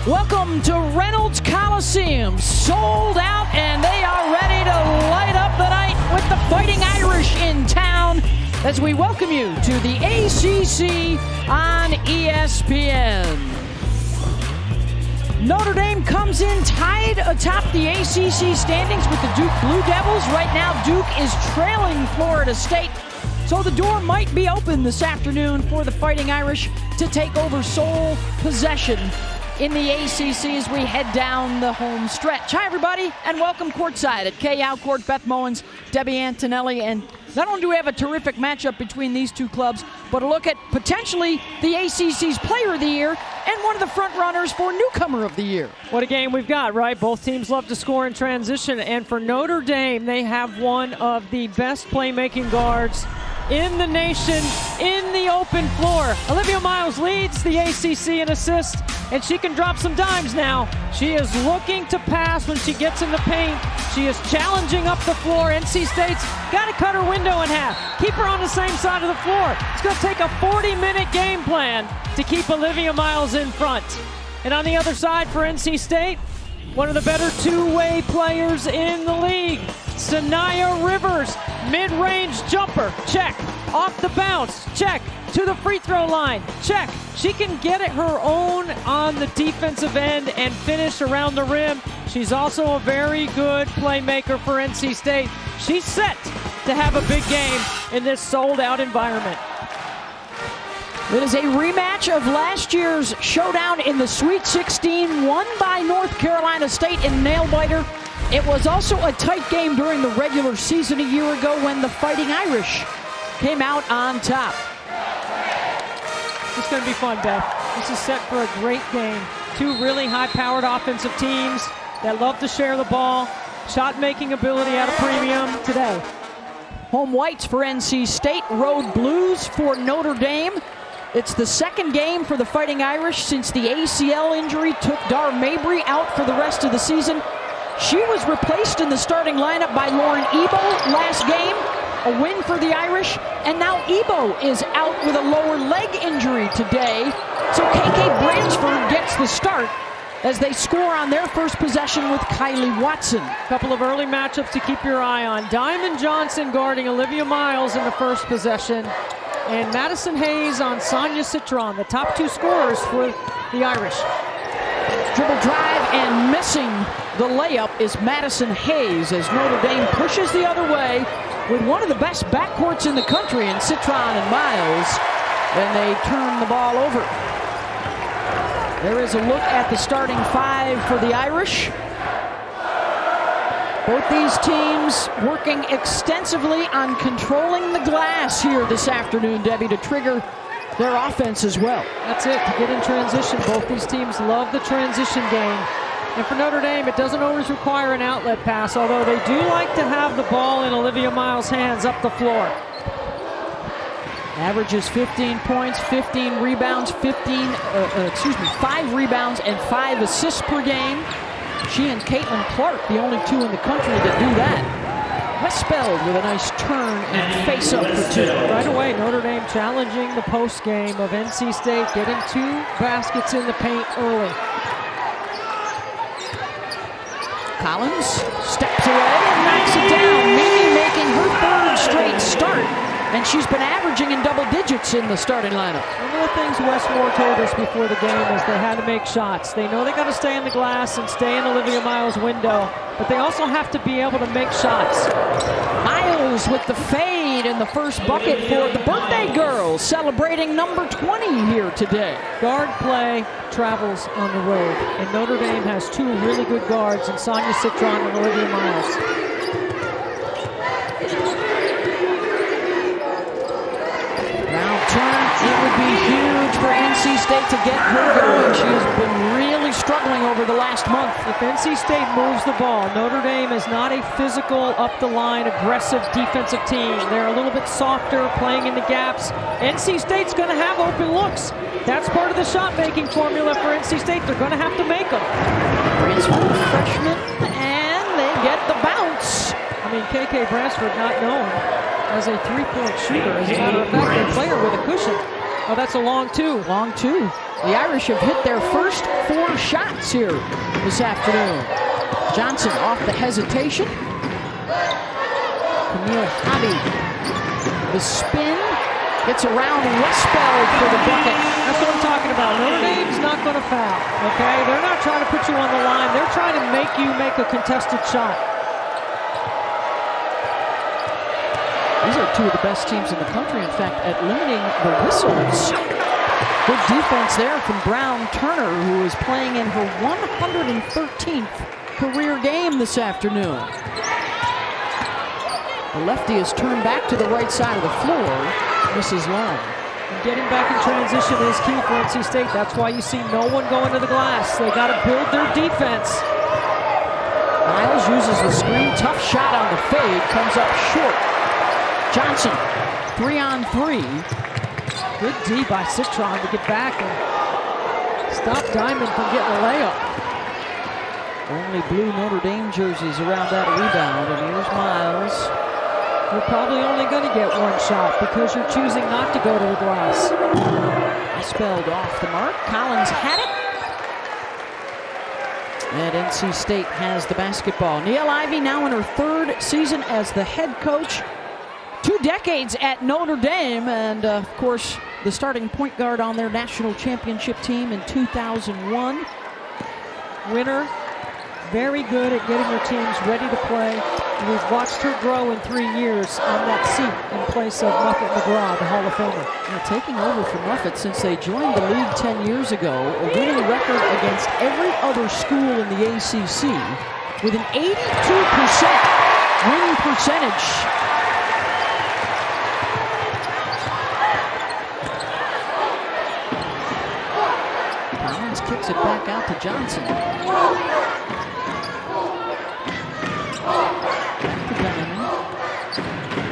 Welcome to Reynolds Coliseum, sold out, and they are ready to light up the night with the Fighting Irish in town as we welcome you to the ACC on ESPN. Notre Dame comes in tied atop the ACC standings with the Duke Blue Devils. Right now, Duke is trailing Florida State, so the door might be open this afternoon for the Fighting Irish to take over sole possession in the ACC as we head down the home stretch. Hi, everybody, and welcome courtside at Kay Alcourt, Beth Mowins, Debbie Antonelli, and not only do we have a terrific matchup between these two clubs, but a look at potentially the ACC's Player of the Year and one of the front runners for Newcomer of the Year. What a game we've got, right? Both teams love to score in transition, and for Notre Dame, they have one of the best playmaking guards in the nation, in the open floor. Olivia Miles leads the ACC in assists, and she can drop some dimes now. She is looking to pass when she gets in the paint. She is challenging up the floor. NC State's got to cut her window in half. Keep her on the same side of the floor. It's going to take a 40-minute game plan to keep Olivia Miles in front. And on the other side for NC State, one of the better two-way players in the league, Sanaya Rivers, mid-range jumper, check. Off the bounce, check. To the free throw line, check. She can get it her own on the defensive end and finish around the rim. She's also a very good playmaker for NC State. She's set to have a big game in this sold-out environment. It is a rematch of last year's showdown in the Sweet 16, won by North Carolina State in nail-biter. It was also a tight game during the regular season a year ago when the Fighting Irish came out on top. It's going to be fun, Beth. This is set for a great game. Two really high-powered offensive teams that love to share the ball. Shot-making ability at a premium today. Home whites for NC State, road blues for Notre Dame. It's the second game for the Fighting Irish since the ACL injury took Dar Mabry out for the rest of the season. She was replaced in the starting lineup by Lauren Ebo last game. A win for the Irish, and now Ebo is out with a lower leg injury today. So KK Bransford gets the start as they score on their first possession with Kylie Watson. A couple of early matchups to keep your eye on. Diamond Johnson guarding Olivia Miles in the first possession, and Madison Hayes on Sonia Citron, the top two scorers for the Irish. Dribble drive and missing the layup is Madison Hayes as Notre Dame pushes the other way with one of the best backcourts in the country in Citron and Miles, and they turn the ball over. There is a look at the starting five for the Irish. Both these teams working extensively on controlling the glass here this afternoon, Debbie, to trigger their offense as well. That's it, to get in transition. Both these teams love the transition game. And for Notre Dame, it doesn't always require an outlet pass, although they do like to have the ball in Olivia Miles' hands up the floor. Averages 15 points, 15 rebounds, 5 rebounds and 5 assists per game. She and Caitlin Clark, the only two in the country that do that. Westfeld with a nice turn and face up for two. Right away, Notre Dame challenging the post game of NC State, getting 2 baskets in the paint early. Collins steps away and knocks it down. Mimi making her third straight start, and she's been averaging in double digits in the starting lineup. One of the things Wes Moore told us before the game is they had to make shots. They know they got to stay in the glass and stay in Olivia Miles' window, but they also have to be able to make shots. Miles with the fade and the first bucket for the birthday girl, celebrating number 20 here today. Guard play travels on the road, and Notre Dame has 2 really good guards in Sonia Citron and Olivia Miles. Now turn, it would be huge for NC State to get her going. She has been really struggling over the last month. If NC State moves the ball, Notre Dame is not a physical, up-the-line, aggressive defensive team. They're a little bit softer, playing in the gaps. NC State's going to have open looks. That's part of the shot-making formula for NC State. They're going to have to make them. Bransford, freshman, and they get the bounce. I mean, KK Bransford not known as a three-point shooter. As a matter of fact, they play her with a cushion Oh, that's a long two. Long two. The Irish have hit their first 4 shots here this afternoon. Johnson off the hesitation. Camille Hobby. The spin. Gets around Westbeld for the bucket. That's what I'm talking about. Notre Dame's not going to foul, okay? They're not trying to put you on the line. They're trying to make you make a contested shot. These are 2 of the best teams in the country, in fact, at limiting the whistles. Good defense there from Brown Turner, who is playing in her 113th career game this afternoon. The lefty is turned back to the right side of the floor. Mrs. Long. And getting back in transition is key for NC State. That's why you see no one go into the glass. They got to build their defense. Miles uses the screen. Tough shot on the fade. Comes up short. Johnson, 3-on-3. Good D by Citron to get back and stop Diamond from getting a layup. Only blue Notre Dame jerseys around that rebound. And here's Miles. You're probably only going to get 1 shot because you're choosing not to go to the glass. Spelled off the mark. Collins had it. And NC State has the basketball. Niele Ivey now in her 3rd season as the head coach. 2 decades at Notre Dame. And, of course, the starting point guard on their national championship team in 2001. Winner. Very good at getting her teams ready to play. We've watched her grow in 3 years on that seat in place of Muffet McGraw, the Hall of Famer. Now, taking over for Muffet since they joined the league 10 years ago, a winning record against every other school in the ACC with an 82% win percentage. Collins kicks it back out to Johnson.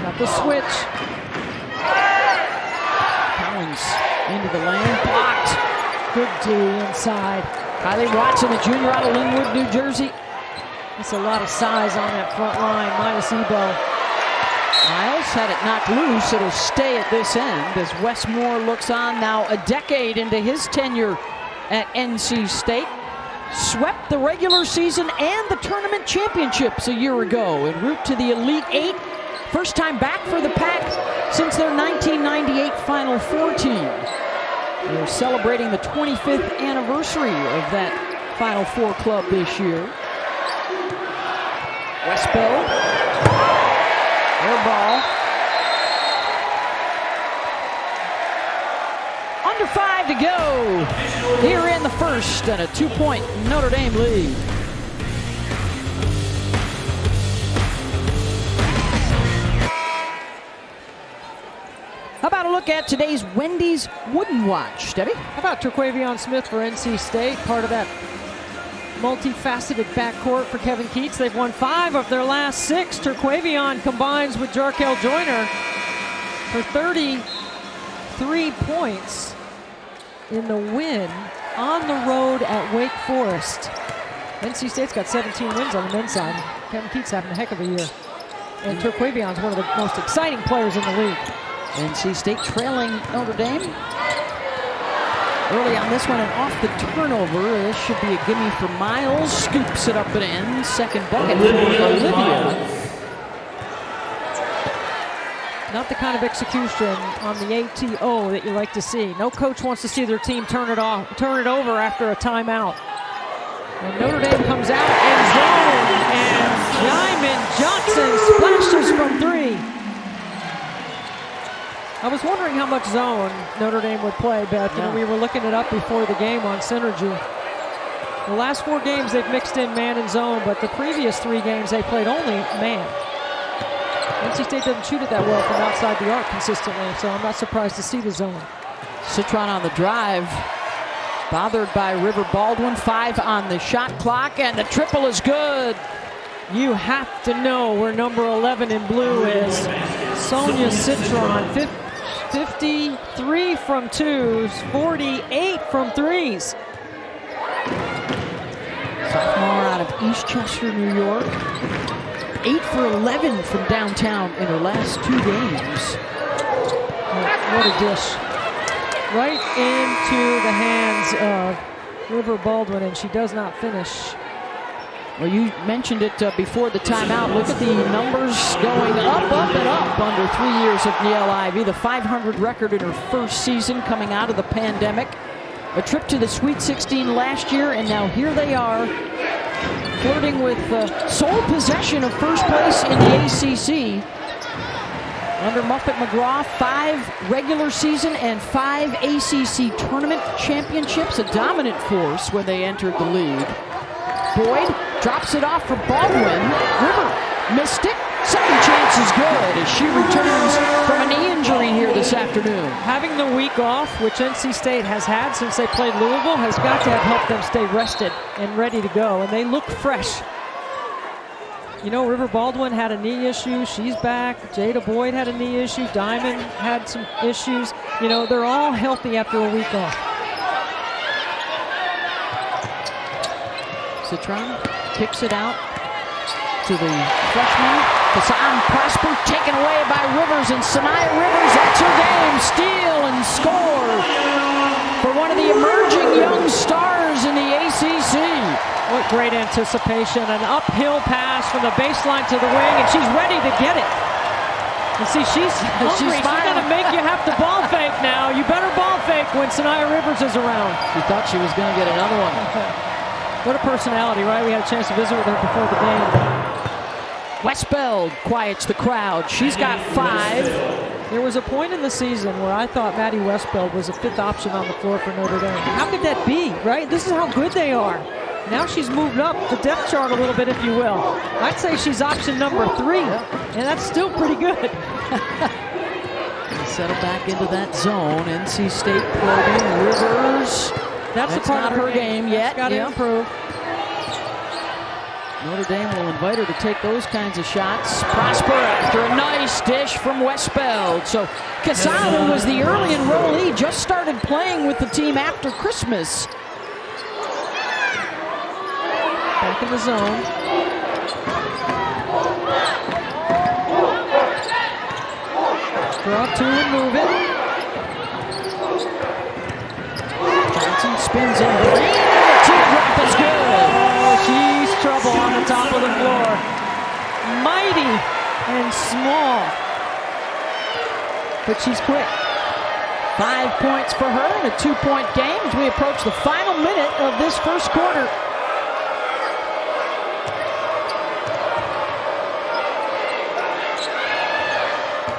Got the switch. Collins into the lane, blocked. Good D inside. Kylie Watson, the junior out of Linwood, New Jersey. That's a lot of size on that front line, minus Ebo. Miles had it knocked loose. It'll stay at this end as Wes Moore looks on now a decade into his tenure at NC State. Swept the regular season and the tournament championships a year ago en route to the Elite 8. First time back for the Pack since their 1998 Final Four team. They're celebrating the 25th anniversary of that Final Four club this year. Westbeld. Air ball. Under 5 to go here in the first, and a 2-point Notre Dame lead. How about a look at today's Wendy's Wooden Watch, Debbie? How about Terquavion Smith for NC State, part of that multifaceted backcourt for Kevin Keats. They've won 5 of their last 6. Terquavion combines with Jarkel Joyner for 33 points in the win on the road at Wake Forest. NC State's got 17 wins on the men's side. Kevin Keats having a heck of a year. And Terquavion's one of the most exciting players in the league. NC State trailing Notre Dame. Early on this one and off the turnover. This should be a gimme for Miles. Scoops it up and in. Second bucket for Olivia. Not the kind of execution on the ATO that you like to see. No coach wants to see their team turn it over after a timeout. And Notre Dame comes out and zone, and Diamond Johnson splashes from 3. I was wondering how much zone Notre Dame would play, Beth. You know, we were looking it up before the game on Synergy. The last 4 games they've mixed in man and zone, but the previous 3 games they played only man. NC State doesn't shoot it that well from outside the arc consistently, so I'm not surprised to see the zone. Citron on the drive. Bothered by River Baldwin. 5 on the shot clock, and the triple is good. You have to know where number 11 in blue is. Sonia Citron, 53 from 2s, 48 from 3s. Sophomore out of Eastchester, New York. 8 for 11 from downtown in her last 2 games. What a dish. right into the hands of River Baldwin, and she does not finish. Well, you mentioned it before the timeout. Look at the numbers going up, and up under 3 years of Niele Ivey. The 500 record in her first season coming out of the pandemic. A trip to the Sweet 16 last year, and now here they are flirting with sole possession of first place in the ACC. Under Muffet McGraw, 5 regular season and 5 ACC tournament championships. A dominant force when they entered the league. Boyd drops it off for Baldwin. River missed it. Second chance is good as she returns from a knee injury here this afternoon. Having the week off, which NC State has had since they played Louisville, has got to have helped them stay rested and ready to go, and they look fresh. You know, River Baldwin had a knee issue. She's back. Jada Boyd had a knee issue. Diamond had some issues. You know, they're all healthy after a week off. Citron kicks it out to the freshman. Hassan Prosper taken away by Rivers, and Sanaya Rivers, that's her game. Steal and score for one of the emerging young stars in the ACC. What great anticipation. An uphill pass from the baseline to the wing, and she's ready to get it. You see, she's hungry. She's going to make you have to ball fake now. You better ball fake when Sanaya Rivers is around. She thought she was going to get another one. What a personality, right? We had a chance to visit with her before the game. Westbeld quiets the crowd. She's got 5. There was a point in the season where I thought Maddie Westbeld was a 5th option on the floor for Notre Dame. How could that be, right? This is how good they are. Now she's moved up the depth chart a little bit, if you will. I'd say she's option number 3, and that's still pretty good. Settle back into that zone. NC State probing Rivers. That's a part not of her game yet. Got to improve. Notre Dame will invite her to take those kinds of shots. Prosper after a nice dish from Westbeld. So Quesada, who was the early enrollee, just started playing with the team after Christmas. Back in the zone. Draw 2 and move it. Johnson spins in. The teardrop is good. Oh, she's trouble on the top of the floor. Mighty and small, but she's quick. 5 points for her in a 2-point game as we approach the final minute of this first quarter.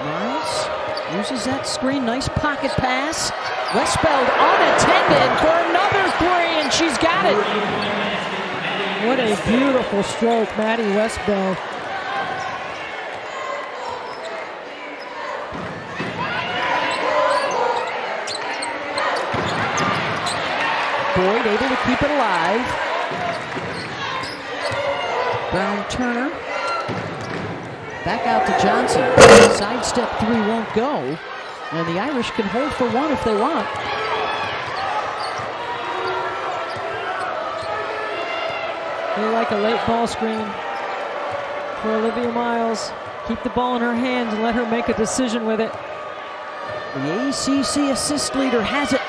Miles uses that screen. Nice pocket pass. Westbeld unattended for another 3, and she's got it. What a beautiful stroke, Maddie Westbeld. Boyd able to keep it alive. Brown Turner. Back out to Johnson. Sidestep 3 won't go. And the Irish can hold for 1 if they want. They like a late ball screen for Olivia Miles. Keep the ball in her hands and let her make a decision with it. The ACC assist leader has it.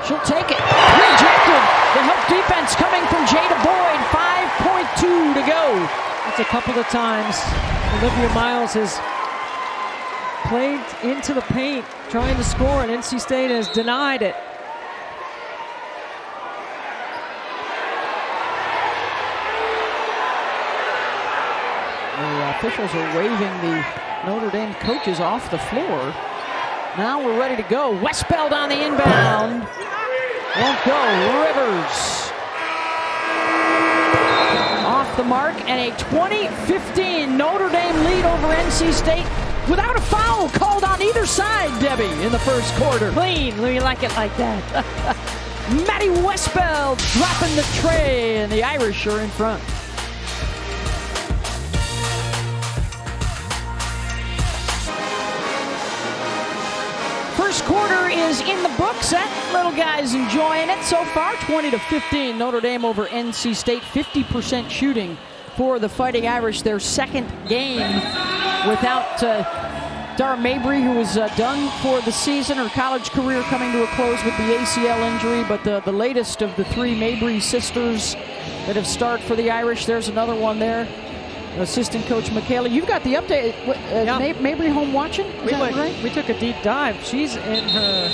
She'll take it. Rejected. The help defense coming from Jada Boyd. 5.2 to go. It's a couple of times Olivia Miles has played into the paint trying to score, and NC State has denied it. The officials are waving the Notre Dame coaches off the floor. Now we're ready to go. Westbeld on the inbound. Won't go. Rivers off the mark, and a 20-15 Notre Dame lead over NC State without a foul called on either side, Debbie, in the first quarter. Clean. You like it like that. Maddie Westbeld dropping the tray, and the Irish are in front. First quarter is in the books. That little guy's enjoying it so far. 20-15, Notre Dame over NC State. 50% shooting for the Fighting Irish. Their second game without Dara Mabry, who was done for the season, her college career coming to a close with the ACL injury, but the latest of the 3 Mabry sisters that have started for the Irish. There's another one there. Assistant coach Michaela, you've got the update. Mabry home watching? Right? We took a deep dive. She's in her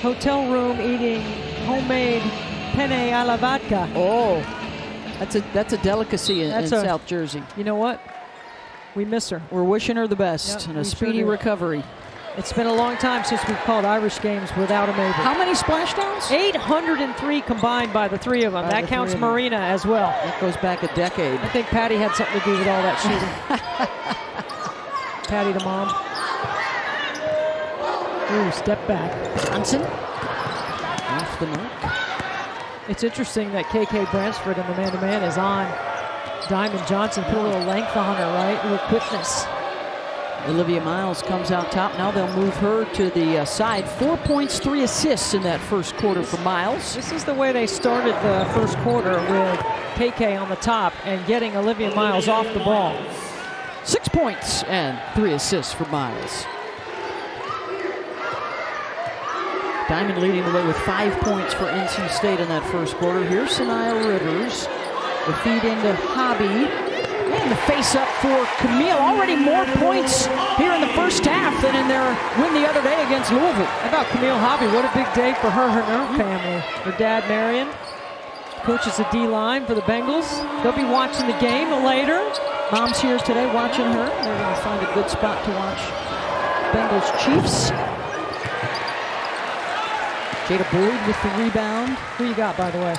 hotel room eating homemade penne alla vodka. Oh, that's a delicacy in South Jersey. You know what? We miss her. We're wishing her the best and a speedy recovery. It's been a long time since we've called Irish games without a Mabry. How many splashdowns? 803 combined by the 3 of them. That counts Marina as well. That goes back a decade. I think Patty had something to do with all that shooting. Patty the mom. Ooh, step back. Johnson off the mark. It's interesting that KK Bransford in the man-to-man is on Diamond Johnson. Put a little length on her, right? A little quickness. Olivia Miles comes out top. Now they'll move her to the side. 4 points, 3 assists in that first quarter for Miles. This is the way they started the first quarter, with KK on the top and getting Olivia Miles off the ball. 6 points and 3 assists for Miles. Diamond leading the way with 5 points for NC State in that first quarter. Here's Sanaya Rivers. The feed into Hobby. And the face-up for Camille. Already more points here in the first half than in their win the other day against Louisville. How about Camille Hobby? What a big day for her family. Her dad, Marion, coaches the D-line for the Bengals. They'll be watching the game later. Mom's here today watching her. They're going to find a good spot to watch Bengals Chiefs. Jada Boyd with the rebound. Who you got, by the way?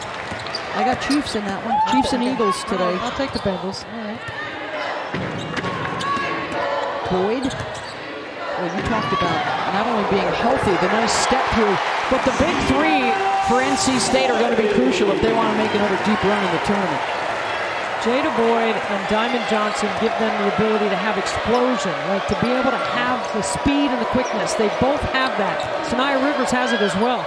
I got Chiefs in that one. Chiefs and Eagles today. I'll take the Bengals. All right. Boyd. Well, you talked about not only being healthy, the nice step through, but the big 3 for NC State are going to be crucial if they want to make another deep run in the tournament. Jada Boyd and Diamond Johnson give them the ability to have explosion, like to be able to have the speed and the quickness. They both have that. Sanaya Rivers has it as well.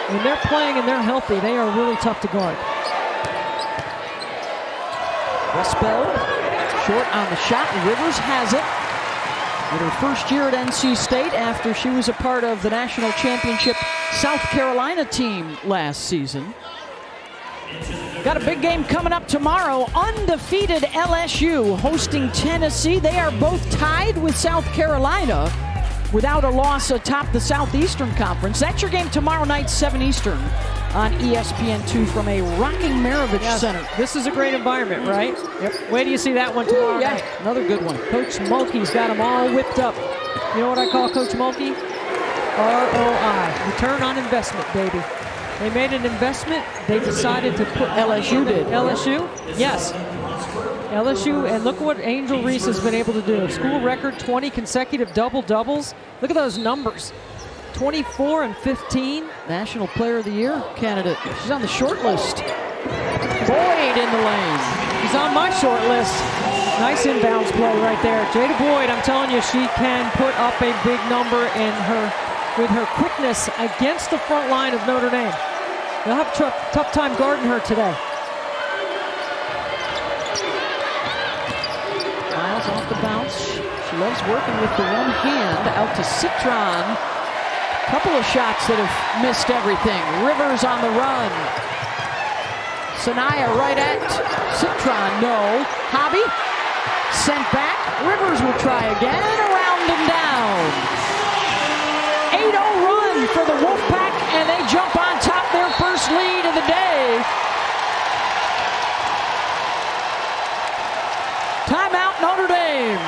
When they're playing and they're healthy, they are really tough to guard. Westbell, short on the shot. Rivers has it. In her first year at NC State after she was a part of the national championship South Carolina team last season. Got a big game coming up tomorrow. Undefeated LSU hosting Tennessee. They are both tied with South Carolina without a loss atop the Southeastern Conference. That's your game tomorrow night, 7 Eastern on ESPN2 from a rocking Maravich Center. This is a great environment, right? Yep. Where do you see that one tomorrow night? Another good one. Coach Mulkey's got them all whipped up. You know what I call Coach Mulkey? ROI, return on investment, baby. They made an investment. They decided to put LSU did. LSU? Yes. LSU, and look what Angel Reese has been able to do. School record 20 consecutive double-doubles. Look at those numbers. 24 and 15. National Player of the Year candidate. She's on the short list. Boyd in the lane. She's on my short list. Nice inbounds play right there. Jada Boyd, I'm telling you, she can put up a big number with her quickness against the front line of Notre Dame. They'll have a tough time guarding her today. Miles off the bounce. She loves working with the one hand out to Citron. Couple of shots that have missed everything. Rivers on the run. Sanaya right at Citron. No. Hobby sent back. Rivers will try again. Around and down. 8-0 run for the Wolfpack, and they jump on top, their first lead of the day. Timeout, Notre Dame.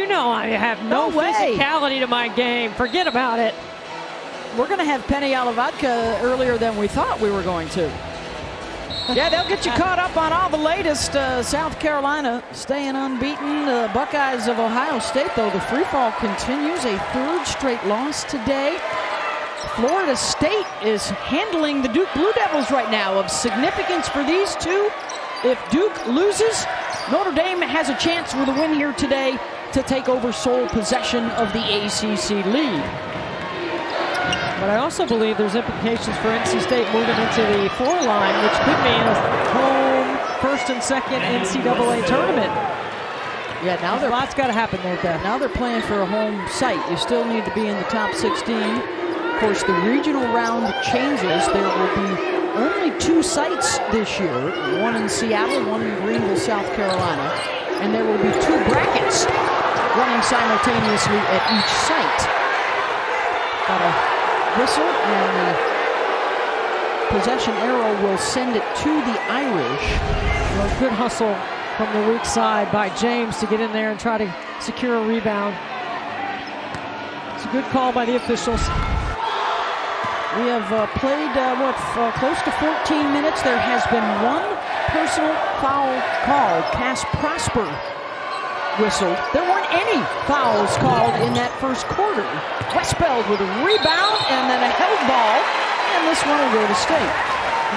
know I have no way. physicality to my game. Forget about it. We're going to have Penny Alavodka earlier than we thought we were going to. Yeah, they'll get you caught up on all the latest. South Carolina staying unbeaten. The Buckeyes of Ohio State, though, the free fall continues. A third straight loss today. Florida State is handling the Duke Blue Devils right now. Of significance for these two, if Duke loses, Notre Dame has a chance with a win here today to take over sole possession of the ACC lead. But I also believe there's implications for NC State moving into the 4 line, which could mean a home first and second NCAA tournament. Yeah, now a lot's got to happen there, Beth. Now they're playing for a home site. You still need to be in the top 16. Of course, the regional round changes. There will be only 2 sites this year, one in Seattle, one in Greenville, South Carolina. And there will be 2 brackets running simultaneously at each site. Got a whistle, and the possession arrow will send it to the Irish. Well, good hustle from the weak side by James to get in there and try to secure a rebound. It's a good call by the officials. We have played, close to 14 minutes. There has been 1 personal foul called. Cass Prosper whistled. There weren't any fouls called in that first quarter. Westbeld with a rebound and then a held ball, and this one will go to State.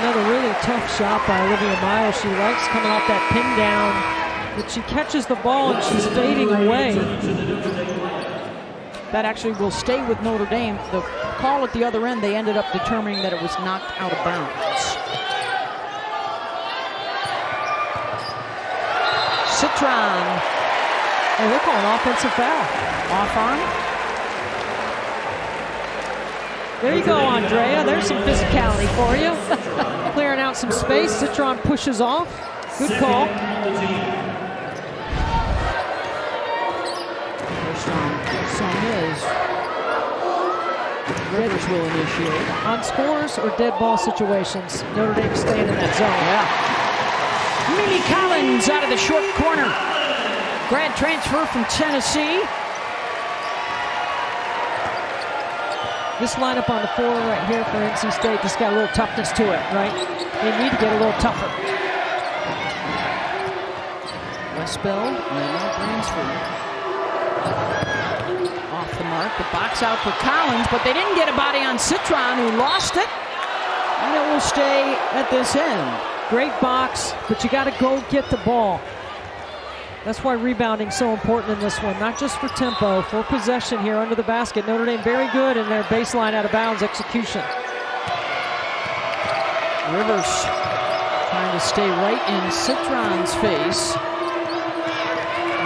Another really tough shot by Olivia Miles. She likes coming off that pin down, but she catches the ball and she's fading away. That actually will stay with Notre Dame. The call at the other end, they ended up determining that it was knocked out of bounds. Citron. Oh, they're calling offensive foul. Off arm. There you go, Andrea. There's some physicality for you. Clearing out some space. Citron pushes off. Good call. Song is Rivers will initiate. On scores or dead ball situations, Notre Dame staying in that zone. Yeah. Mimi Collins out of the short corner. Grad transfer from Tennessee. This lineup on the 4 right here for NC State just got a little toughness to it, right? They need to get a little tougher. Westbeld and now Bransford. Off the mark. The box out for Collins, but they didn't get a body on Citron, who lost it. And it will stay at this end. Great box, but you got to go get the ball. That's why rebounding's so important in this one, not just for tempo, for possession here under the basket. Notre Dame very good in their baseline out of bounds execution. Rivers trying to stay right in Citron's face.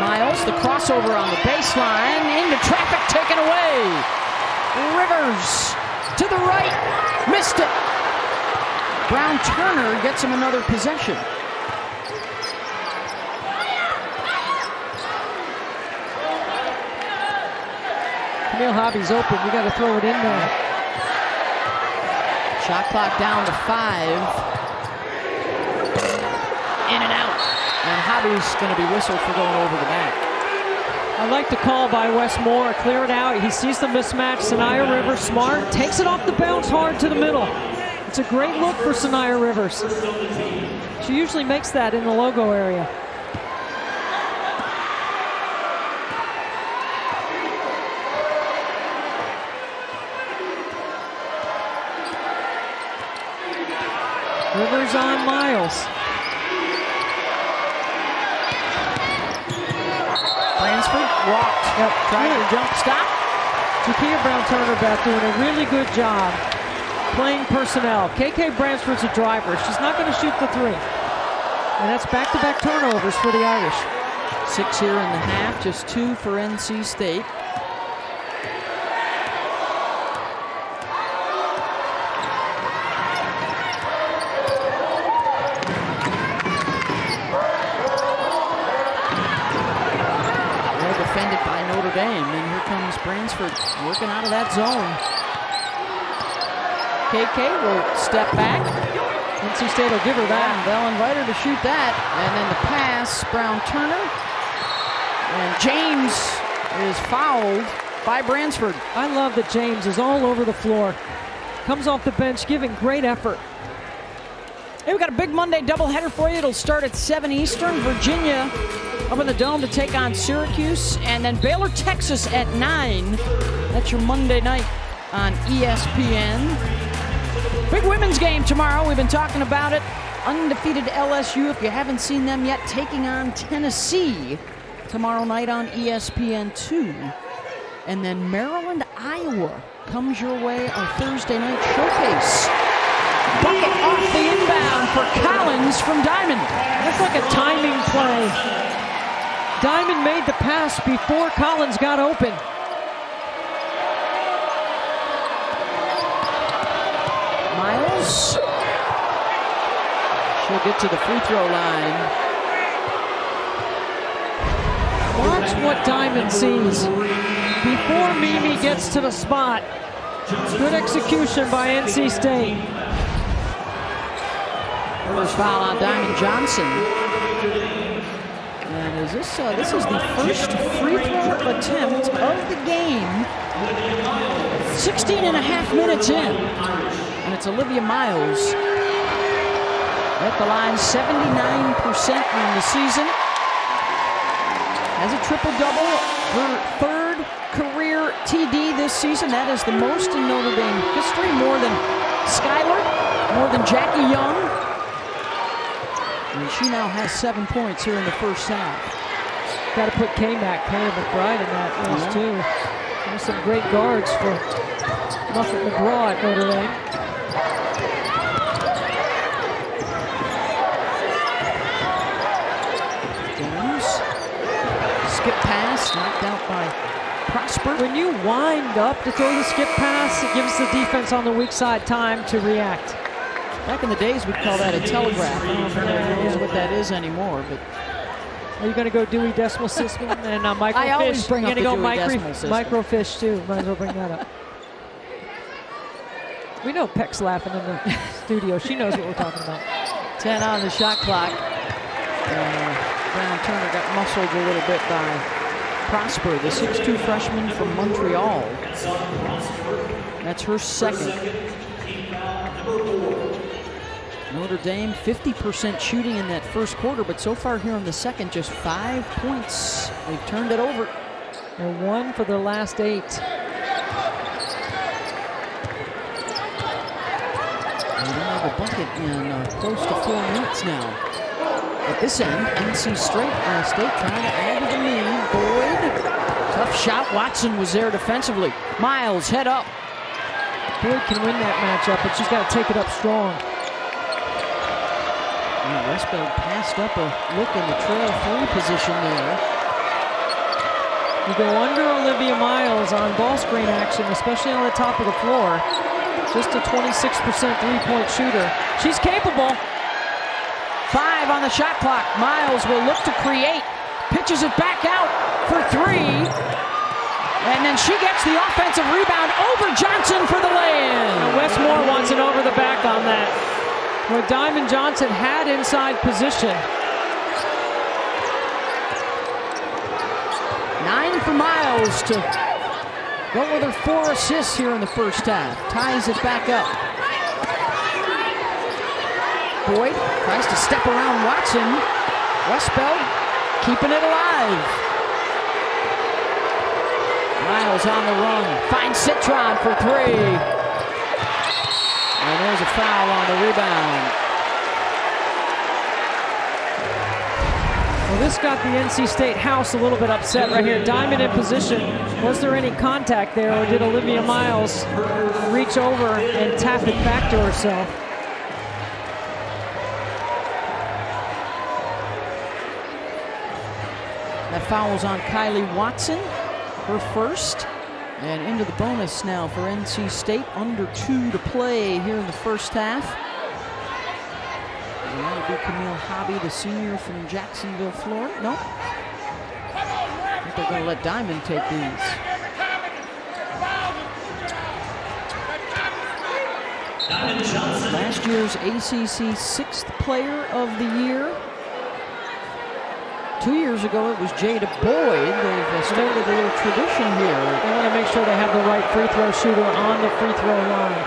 Miles, the crossover on the baseline, into traffic, taken away. Rivers to the right, missed it. Brown Turner gets him another possession. Camille Hobby's open. You got to throw it in there. Shot clock down to 5. In and out. And Hobby's going to be whistled for going over the back. I like the call by Wes Moore. Clear it out. He sees the mismatch. Sanaya Rivers, smart. Takes it off the bounce hard to the middle. It's a great look for Sanaya Rivers. She usually makes that in the logo area. Rivers on Miles. Bransford walked. Yep. Trying to jump stop. Jakia Brown-Turner, Beth, doing a really good job playing personnel. KK Bransford's a driver. She's not going to shoot the 3. And that's back-to-back turnovers for the Irish. 6 here in the half, just 2 for NC State. Defended by Notre Dame, and here comes Bransford working out of that zone. KK will step back. NC State will give her that. They'll invite her to shoot that, and then the pass, Brown Turner. And James is fouled by Bransford. I love that James is all over the floor. Comes off the bench, giving great effort. Hey, we got a big Monday doubleheader for you. It'll start at 7 Eastern. Virginia up in the Dome to take on Syracuse. And then Baylor, Texas at 9. That's your Monday night on ESPN. Big women's game tomorrow. We've been talking about it. Undefeated LSU, if you haven't seen them yet, taking on Tennessee tomorrow night on ESPN2. And then Maryland, Iowa comes your way on Thursday night showcase. Bucket off the inbound for Collins from Diamond. That's like a timing play. Diamond made the pass before Collins got open. Miles. She'll get to the free throw line. Watch what Diamond sees before Mimi gets to the spot. Good execution by NC State. First foul on Diamond Johnson. And is this is the first free throw attempt of the game. 16 and a half minutes in. And it's Olivia Miles at the line, 79% on the season. Has a triple-double, her third career TD this season. That is the most in Notre Dame history, more than Skylar, more than Jackie Young. And she now has 7 points here in the first half. Got to put K-Mac, Kayla McBride in that list too. There's some great guards for Muffet McGraw at Notre Dame. Skip pass, knocked out by Prosper. When you wind up to throw the skip pass, it gives the defense on the weak side time to react. Back in the days, we'd call that a telegraph. I don't know if anyone knows what that is anymore, but... Are you going to go Dewey Decimal System and microfish? I always bring up the Dewey Decimal System. Microfish too, might as well bring that up. We know Peck's laughing in the studio. She knows what we're talking about. 10 on the shot clock. Brown Turner got muscled a little bit by Prosper, the 6'2 freshman from Montreal. That's her second. Notre Dame, 50% shooting in that first quarter, but so far here in the second, just 5 points. They've turned it over. And 1 for their last 8. We don't have a bucket in close to 4 minutes now. At this end, NC State trying to add to the lead. Boyd, tough shot. Watson was there defensively. Miles, head up. Boyd can win that matchup, but she's got to take it up strong. Westbeld passed up a look in the trail 3 position there. You go under Olivia Miles on ball screen action, especially on the top of the floor. Just a 26% three-point shooter. She's capable. 5 on the shot clock. Miles will look to create. Pitches it back out for 3. And then she gets the offensive rebound over Johnson for the lay-in. And Westmore wants it over the back on that. Where Diamond Johnson had inside position. 9 for Miles to go with her 4 assists here in the first half. Ties it back up. Boyd tries to step around Watson. Westbeld keeping it alive. Miles on the run. Finds Citron for 3. And there's a foul on the rebound. Well, this got the NC State house a little bit upset right here. Diamond in position. Was there any contact there, or did Olivia Miles reach over and tap it back to herself? That foul's on Kylie Watson, her first. And into the bonus now for NC State. Under 2 to play here in the first half. And that would be Camille Hobby, the senior from Jacksonville, Florida. No. I think they're going to let Diamond take these. Last year's ACC 6th player of the year. 2 years years ago, it was Jada Boyd. They've started a little tradition here. They want to make sure they have the right free throw shooter on the free throw line.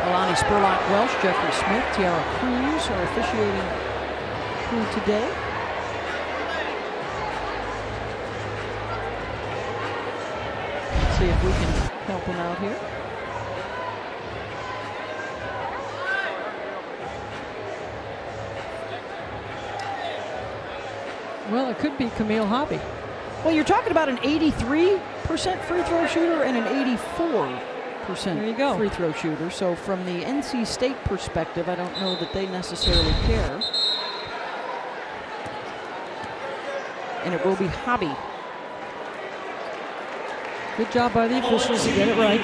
Alani Spurlock-Welsh, Jeffrey Smith, Tiara Cruz are officiating crew today. Let's see if we can help them out here. Well, it could be Camille Hobby. Well, you're talking about an 83% free throw shooter and an 84% There you go. free throw shooter. So from the NC State perspective, I don't know that they necessarily care. And it will be Hobby. Good job by the officials to get it right.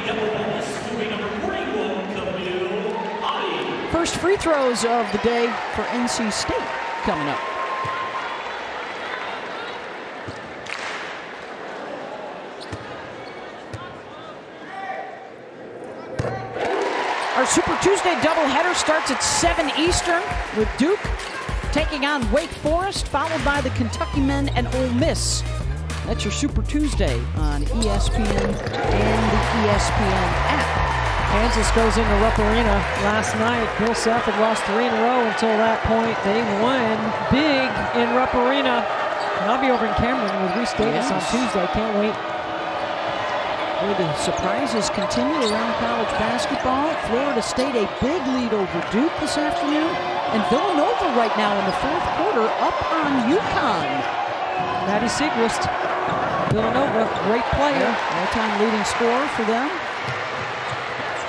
First free throws of the day for NC State coming up. Our Super Tuesday doubleheader starts at 7 Eastern with Duke taking on Wake Forest, followed by the Kentucky men and Ole Miss. That's your Super Tuesday on ESPN and the ESPN app. Kansas goes into Rupp Arena last night. Bill Self had lost 3 in a row until that point. They won big in Rupp Arena. And I'll be over in Cameron with Reese Davis on Tuesday. Can't wait. Well, the surprises continue around college basketball. Florida State a big lead over Duke this afternoon. And Villanova right now in the fourth quarter up on UConn. Maddie Siegrist, Villanova, great player. All-time leading scorer for them.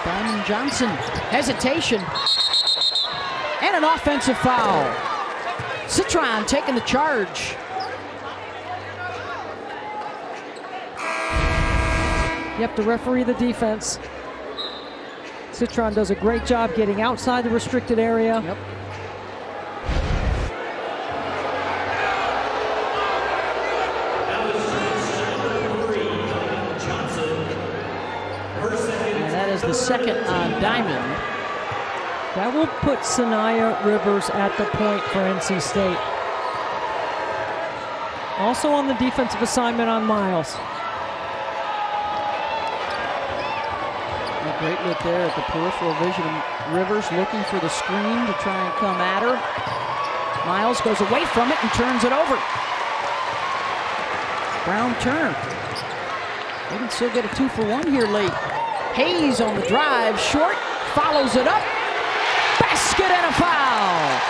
Diamond Johnson, hesitation. And an offensive foul. Citron taking the charge. You have to referee the defense. Citron does a great job getting outside the restricted area. Yep. And that is the second on Diamond. That will put Sanaya Rivers at the point for NC State. Also on the defensive assignment on Miles. A great look there at the peripheral vision of Rivers looking for the screen to try and come at her. Miles goes away from it and turns it over. Brown Turner. They can still get a 2-for-1 here late. Hayes on the drive, short, follows it up. Basket and a foul.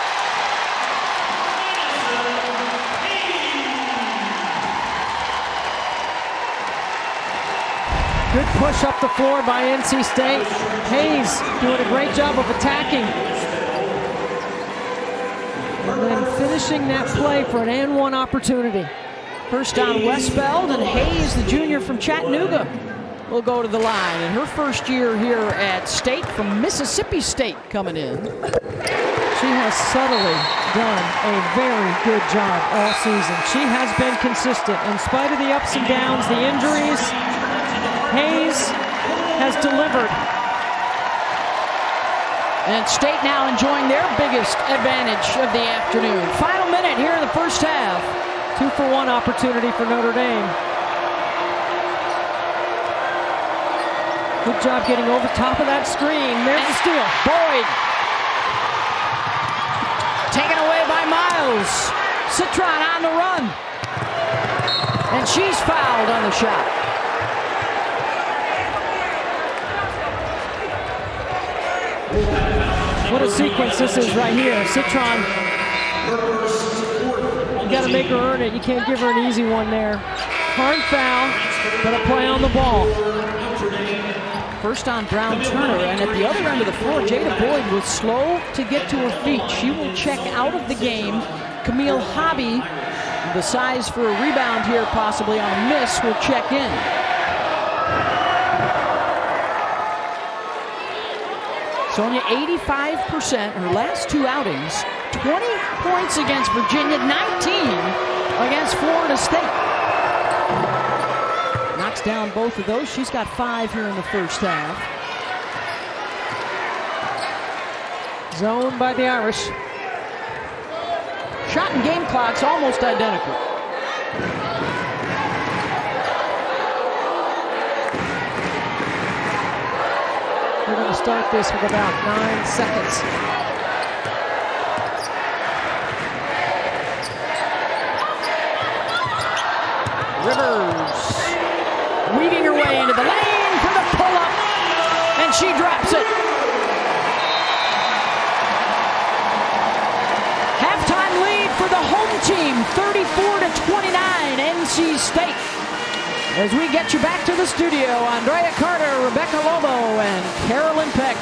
Good push up the floor by NC State. Hayes doing a great job of attacking. And then finishing that play for an and-one opportunity. First on Westbeld, and Hayes, the junior from Chattanooga, will go to the line. And her first year here at State from Mississippi State coming in. She has subtly done a very good job all season. She has been consistent in spite of the ups and downs, the injuries. Hayes has delivered. And State now enjoying their biggest advantage of the afternoon. Final minute here in the first half. 2-for-1 opportunity for Notre Dame. Good job getting over top of that screen. There's the steal. Boyd. Taken away by Miles. Citron on the run. And she's fouled on the shot. What a sequence this is right here. Citron, you got to make her earn it. You can't give her an easy one there. Hard foul, but a play on the ball. First on Brown Turner, and at the other end of the floor, Jada Boyd was slow to get to her feet. She will check out of the game. Camille Hobby, the size for a rebound here possibly on a miss, will check in. Sonia, 85% her last 2 outings. 20 points against Virginia, 19 against Florida State. Knocks down both of those. She's got 5 here in the first half. Zone by the Irish. Shot and game clock's almost identical. We're going to start this with about 9 seconds. Rivers weaving her way into the lane for the pull-up, and she drops it. Halftime lead for the home team, 34-29, NC State. As we get you back to the studio, Andrea Carter, Rebecca Lobo, and Carolyn Peck.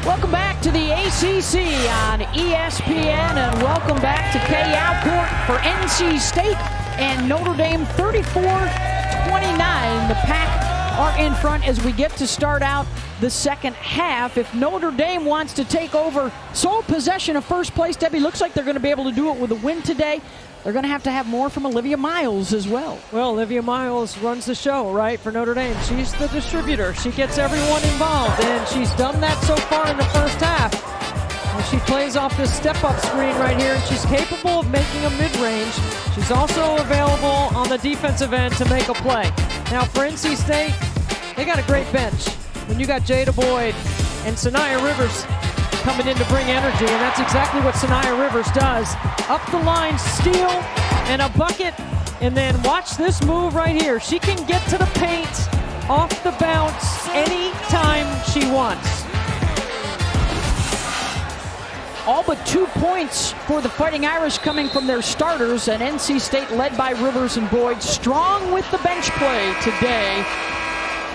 Welcome back to the ACC on ESPN, and welcome back to Kay Alport for NC State and Notre Dame. 34-29. The Pack are in front as we get to start out the second half. If Notre Dame wants to take over sole possession of first place, Debbie, looks like they're going to be able to do it with a win today. They're going to have more from Olivia Miles as well. Well, Olivia Miles runs the show, right, for Notre Dame. She's the distributor. She gets everyone involved, and she's done that so far in the first half. And she plays off this step-up screen right here, and she's capable of making a mid-range. She's also available on the defensive end to make a play. Now, for NC State, they got a great bench. When you got Jada Boyd and Sanaya Rivers coming in to bring energy, and that's exactly what Sanaya Rivers does. Up the line, steal, and a bucket, and then watch this move right here. She can get to the paint off the bounce anytime she wants. All but 2 points for the Fighting Irish coming from their starters, and NC State led by Rivers and Boyd, strong with the bench play today.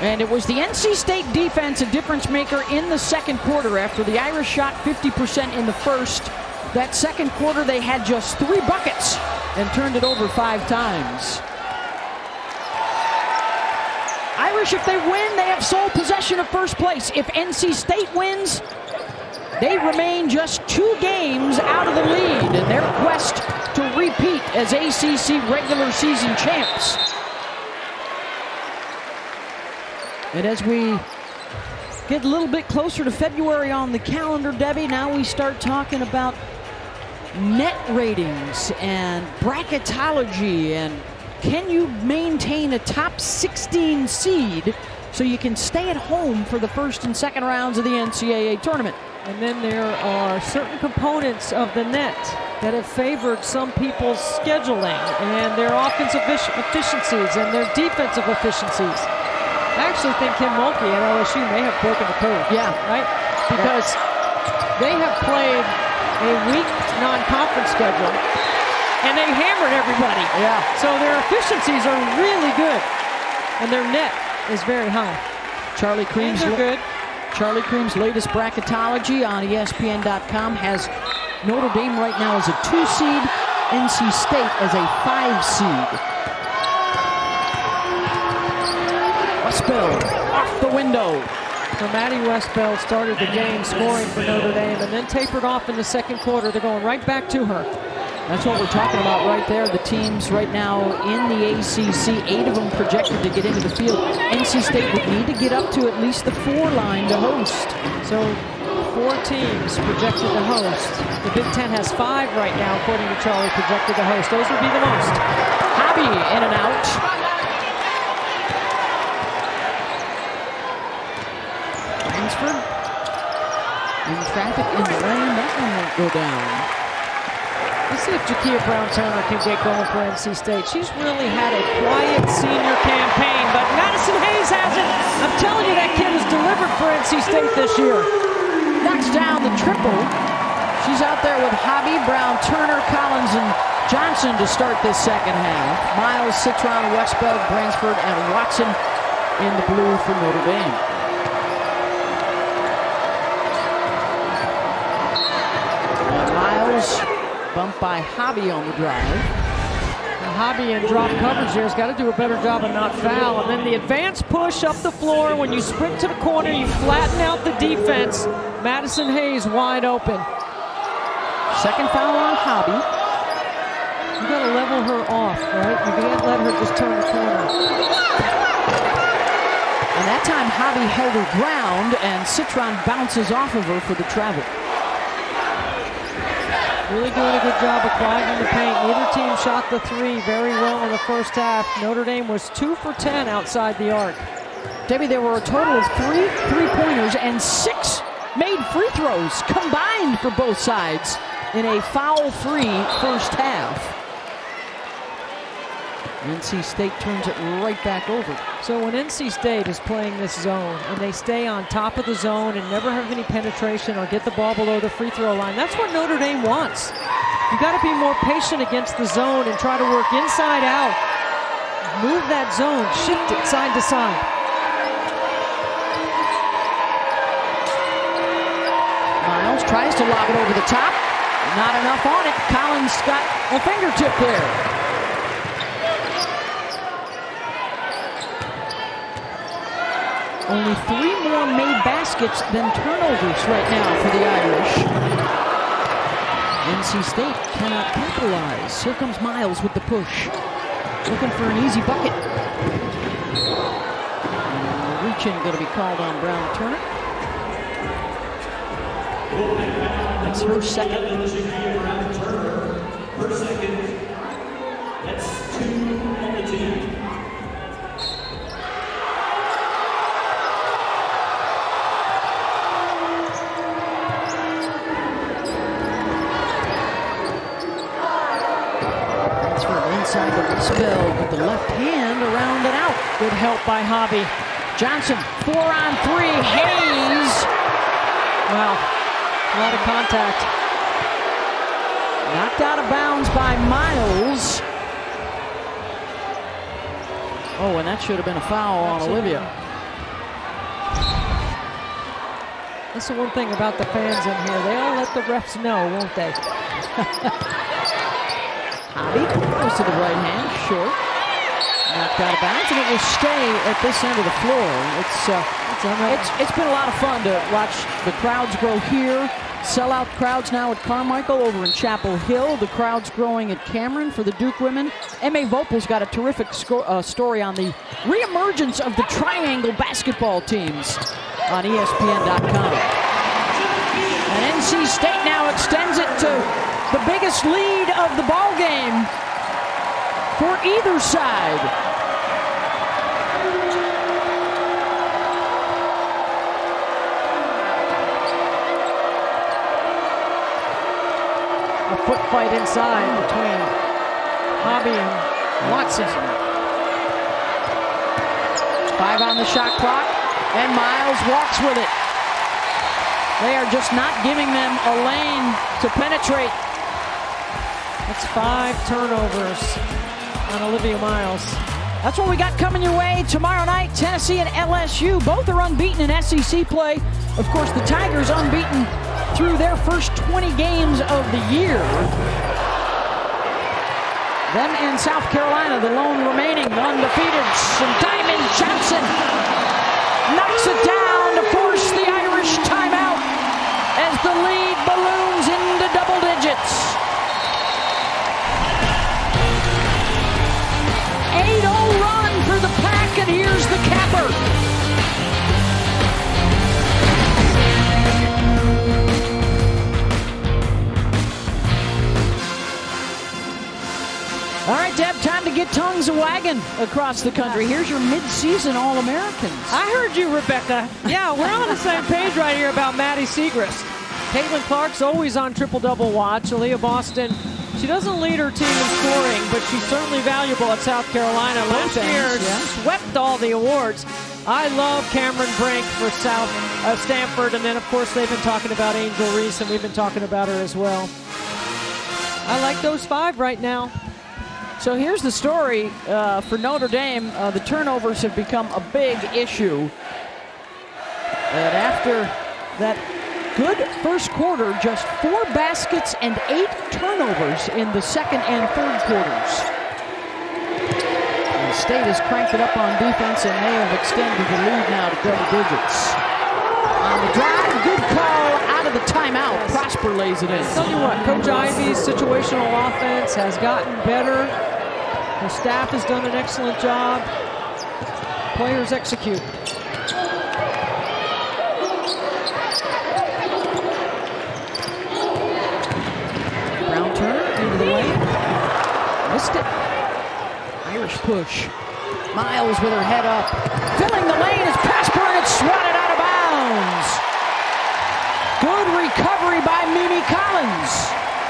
And it was the NC State defense a difference maker in the second quarter. After the Irish shot 50% in the first, that second quarter they had just 3 buckets and turned it over 5 times. Irish, if they win, they have sole possession of first place. If NC State wins, they remain just 2 games out of the lead in their quest to repeat as ACC regular season champs. And as we get a little bit closer to February on the calendar, Debbie, now we start talking about net ratings and bracketology, and can you maintain a top 16 seed so you can stay at home for the first and second rounds of the NCAA tournament? And then there are certain components of the net that have favored some people's scheduling and their offensive efficiencies and their defensive efficiencies. I actually think Kim Mulkey at LSU may have broken the code. Yeah. Right? Because they have played a weak non-conference schedule, and they hammered everybody. Yeah. So their efficiencies are really good, and their net is very high. Charlie Cream's latest bracketology on ESPN.com has Notre Dame right now as a 2 seed, NC State as a 5 seed. Westbell off the window. So Maddie Westbell started the game scoring for Notre Dame and then tapered off in the second quarter. They're going right back to her. That's what we're talking about right there. The teams right now in the ACC, 8 of them projected to get into the field. NC State would need to get up to at least the 4 line to host. So 4 teams projected to host. The Big Ten has 5 right now, according to Charlie, projected to host. Those would be the most. Hobby in and out. In traffic in the lane, that one won't go down. Let's see if Jakia Brown-Turner can get going for NC State. She's really had a quiet senior campaign, but Madison Hayes hasn't. I'm telling you, that kid has delivered for NC State this year. Knocks down the triple. She's out there with Hobby, Brown-Turner, Collins, and Johnson to start this second half. Miles, Citron, Westbell, Bransford, and Watson in the blue for Notre Dame. Bumped by Hobby on the drive. Hobby in drop coverage there has got to do a better job of not foul. And then the advance push up the floor. When you sprint to the corner, you flatten out the defense. Madison Hayes wide open. Second foul on Hobby. You got got to level her off, right? You can't let her just turn the corner. And that time, Hobby held her ground, and Citron bounces off of her for the travel. Really doing a good job of clogging the paint. Neither team shot the three very well in the first half. Notre Dame was 2 for 10 outside the arc. Debbie, there were a total of 3 3-pointers and 6 made free throws combined for both sides in a foul-free first half. NC State turns it right back over. So when NC State is playing this zone and they stay on top of the zone and never have any penetration or get the ball below the free throw line, that's what Notre Dame wants. You got to be more patient against the zone and try to work inside out. Move that zone, shift it side to side. Miles tries to lob it over the top. Not enough on it. Collins got a fingertip there. Only 3 more made baskets than turnovers right now for the Irish. NC State cannot capitalize. Here comes Miles with the push. Looking for an easy bucket. Reach-in going to be called on Brown Turner. That's her second. Her second. That's 2 on the team. Inside the wristbell with the left hand around and out. Good help by Hobby. Johnson, 4-on-3. Hayes. Wow, a lot of contact. Knocked out of bounds by Miles. Oh, and that should have been a foul on Olivia. That's the one thing about the fans in here. They all let the refs know, won't they? Hobby goes to the right hand, short. Knocked out of bounds, and it will stay at this end of the floor. It's been a lot of fun to watch the crowds grow here. Sellout crowds now at Carmichael, over in Chapel Hill. The crowd's growing at Cameron for the Duke women. M.A. Vopel's got a terrific story on the reemergence of the triangle basketball teams on ESPN.com. And NC State now extends it to the biggest lead of the ball game for either side. A foot fight inside between Hobby and Watson. 5 on the shot clock, and Miles walks with it. They are just not giving them a lane to penetrate. That's 5 turnovers on Olivia Miles. That's what we got coming your way tomorrow night. Tennessee and LSU, both are unbeaten in SEC play. Of course, the Tigers unbeaten through their first 20 games of the year. Them and South Carolina, the lone remaining undefeated. Some Diamond Johnson knocks it down to force the Irish timeout as the lead balloons into double digits. 8-0 run for the Pack, and here's the capper. All right, Deb, time to get tongues a-wagging across the country. Here's your mid-season All-Americans. I heard you, Rebecca. Yeah, we're on the same page right here about Maddie Siegrist. Caitlin Clark's always on triple-double watch. Aaliyah Boston, she doesn't lead her team in scoring, but she's certainly valuable at South Carolina. Last year, swept all the awards. I love Cameron Brink for Stanford, and then, of course, they've been talking about Angel Reese, and we've been talking about her as well. I like those 5 right now. So here's the story for Notre Dame. The turnovers have become a big issue. And after that good first quarter, just 4 baskets and 8 turnovers in the second and third quarters. And the State has cranked it up on defense, and they have extended the lead now to double digits. On the drive, good call out of the timeout. Prosper Prosper lays it in. I'll tell you what, Coach Ivy's situational offense has gotten better. The staff has done an excellent job. Players execute. Brown turn into the lane. Missed it. Irish push. Miles with her head up. Filling the lane is Prosper, and it's swatted out of bounds. Good recovery by Mimi Collins.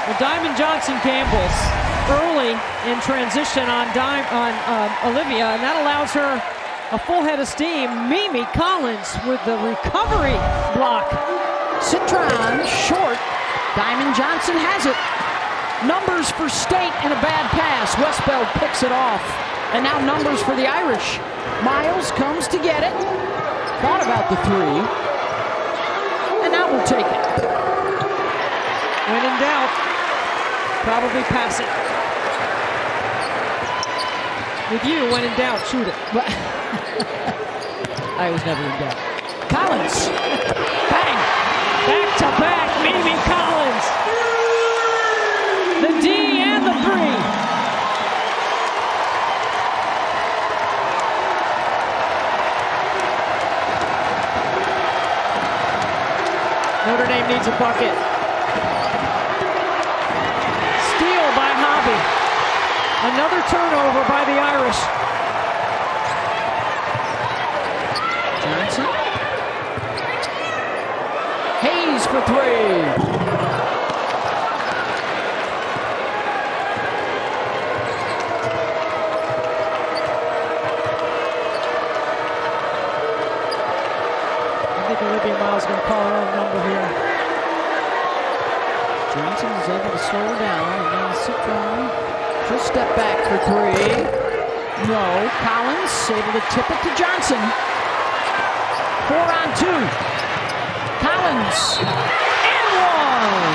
Well, Diamond Johnson gambles early in transition on Olivia, and that allows her a full head of steam. Mimi Collins with the recovery block. Citron short. Diamond Johnson has it. Numbers for State and a bad pass. Westbeld picks it off. And now numbers for the Irish. Miles comes to get it. Thought about the three. And now we'll take it. When in doubt, probabprobably pass it. With you, when in doubt, shoot it. I was never in doubt. Collins. Bang. Back to back, Mimi Collins. The D and the three. Notre Dame needs a bucket. Steal by Hobby. Another turnover by the Irish. Johnson. Hayes for three. I think Olivia Miles is going to call her own number here. Johnson is able to slow her down, and then Citron. She'll step back for three. No. Collins able to tip it to Johnson. 4 on 2. Collins. And one.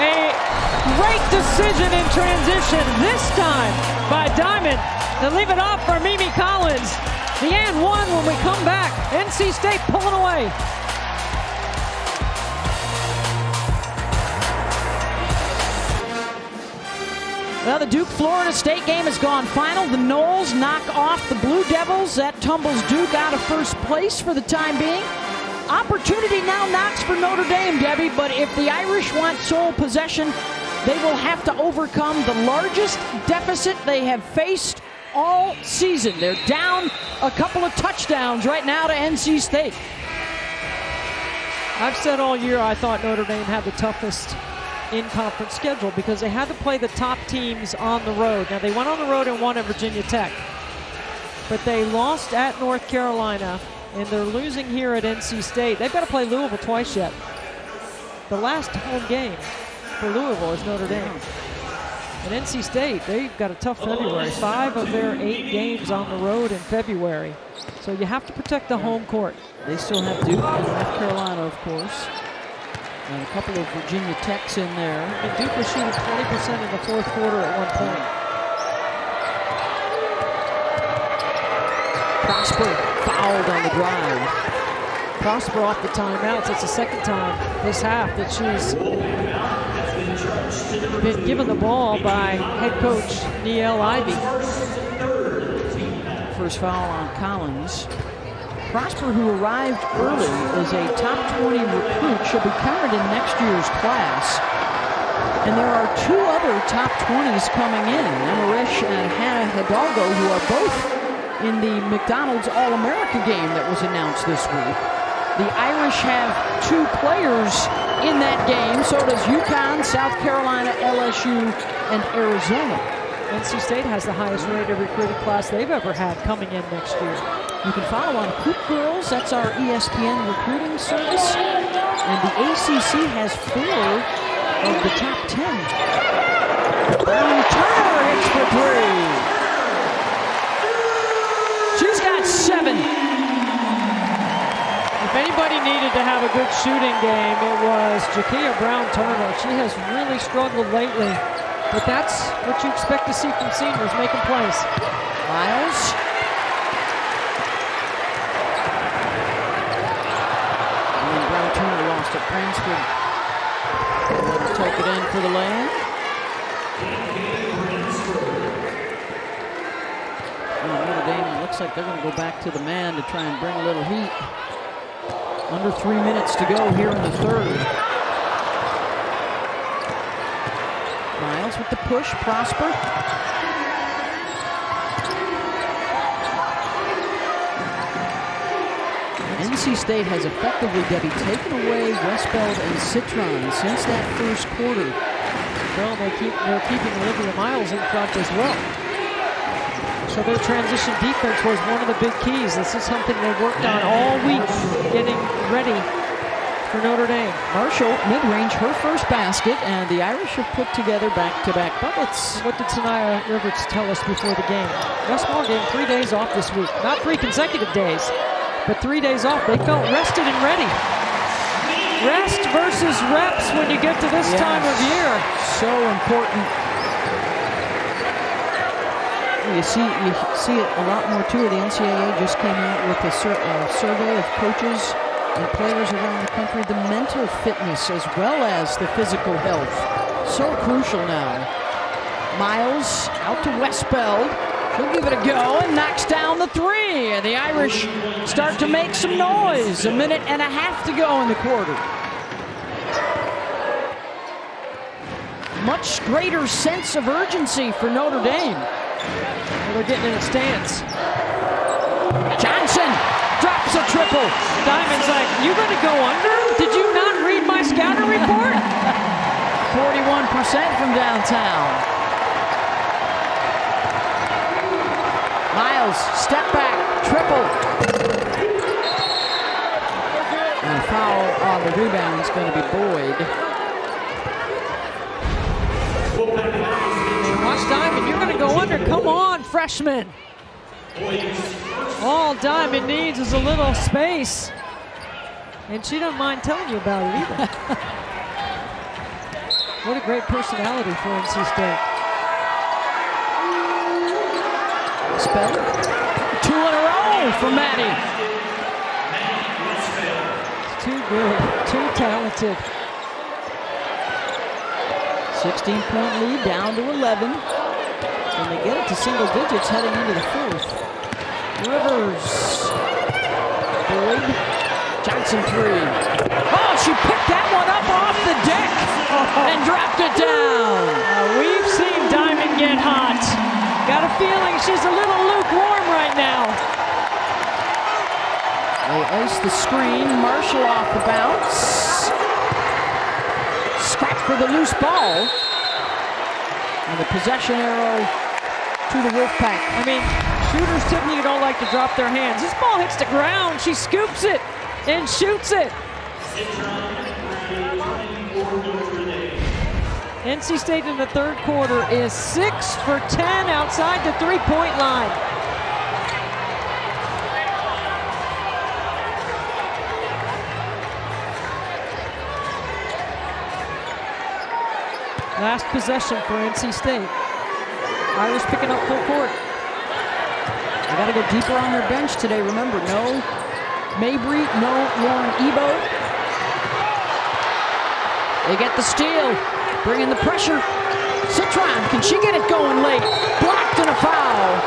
A great decision in transition this time by Diamond to leave it off for Mimi Collins. The and one when we come back. NC State pulling away. Well, the Duke-Florida State game has gone final. The Noles knock off the Blue Devils. That tumbles Duke out of first place for the time being. Opportunity now knocks for Notre Dame, Debbie, but if the Irish want sole possession, they will have to overcome the largest deficit they have faced all season. They're down a couple of touchdowns right now to NC State. I've said all year I thought Notre Dame had the toughest in-conference schedule because they had to play the top teams on the road. Now, they went on the road and won at Virginia Tech, but they lost at North Carolina, and they're losing here at NC State. They've got to play Louisville twice yet. The last home game for Louisville is Notre Dame. And NC State, they've got a tough February. 5 of their 8 games on the road in February. So you have to protect the home court. They still have Duke and North Carolina, of course. And a couple of Virginia Techs in there. And Duke was shooting 20% in the fourth quarter at one point. Prosper fouled on the drive. Prosper off the timeouts. It's the second time this half that she's been given the ball by head coach Niele Ivey. First foul on Collins. Prosper, who arrived early as a top 20 recruit, should be counted in next year's class. And there are 2 other top 20s coming in, Emarish and Hannah Hidalgo, who are both in the McDonald's All-America game that was announced this week. The Irish have 2 players in that game. So does UConn, South Carolina, LSU, and Arizona. NC State has the highest rated recruiting class they've ever had coming in next year. You can follow on Hoop Girls. That's our ESPN recruiting service. And the ACC has 4 of the top 10. Turner hits for 3. She's got 7. If anybody needed to have a good shooting game, it was Jakia Brown-Turner. She has really struggled lately, but that's what you expect to see from seniors, making plays. Miles Bransford. Let's take it in for the lane. Notre Dame looks like they're going to go back to the man to try and bring a little heat. Under 3 minutes to go here in the third. Miles with the push, Prosper. NC State has effectively, Debbie, taken away Westbeld and Citron since that first quarter. Well, they're keeping Olivia Miles in front as well. So their transition defense was one of the big keys. This is something they worked on all week, getting ready for Notre Dame. Marshall, mid-range, her first basket, and the Irish have put together back-to-back buckets. What did Sanaya Rivers tell us before the game? Westmore game 3 days off this week. Not 3 consecutive days, but 3 days off. They felt rested and ready. Rest versus reps when you get to this time of year. So important. You see it a lot more too. The NCAA just came out with a survey of coaches and players around the country. The mental fitness as well as the physical health. So crucial now. Miles out to Westbeld. She'll give it a go and knocks down the three. The Irish start to make some noise. 1.5 minutes to go in the quarter. Much greater sense of urgency for Notre Dame. Well, they're getting in a stance. Johnson drops a triple. Diamond's like, you gonna go under? Did you not read my scouting report? 41% from downtown. Miles, step back, triple. And a foul on the rebound is going to be Boyd. Watch Diamond, you're gonna go under. Come on, freshman. All Diamond needs is a little space. And she doesn't mind telling you about it either. What a great personality for NC State. Spell. 2 in a row for Maddie. It's too good, too talented. 16-point lead, down to 11. And they get it to single digits heading into the fourth. Rivers. Boyd. Johnson three. Oh, she picked that one up off the deck and dropped it down. We've seen Diamond get hot. Got a feeling she's a little lukewarm right now. They ice the screen. Marshall off the bounce. Scratch for the loose ball. And the possession arrow to the Wolfpack. I mean, shooters typically don't like to drop their hands. This ball hits the ground. She scoops it and shoots it. NC State in the third quarter is 6 for 10 outside the three-point line. Last possession for NC State. Irish picking up full court. They got to go deeper on their bench today. Remember, no Mabry, no Lauren Ebo. They get the steal, bring in the pressure. Citron, can she get it going late? Blocked and a foul.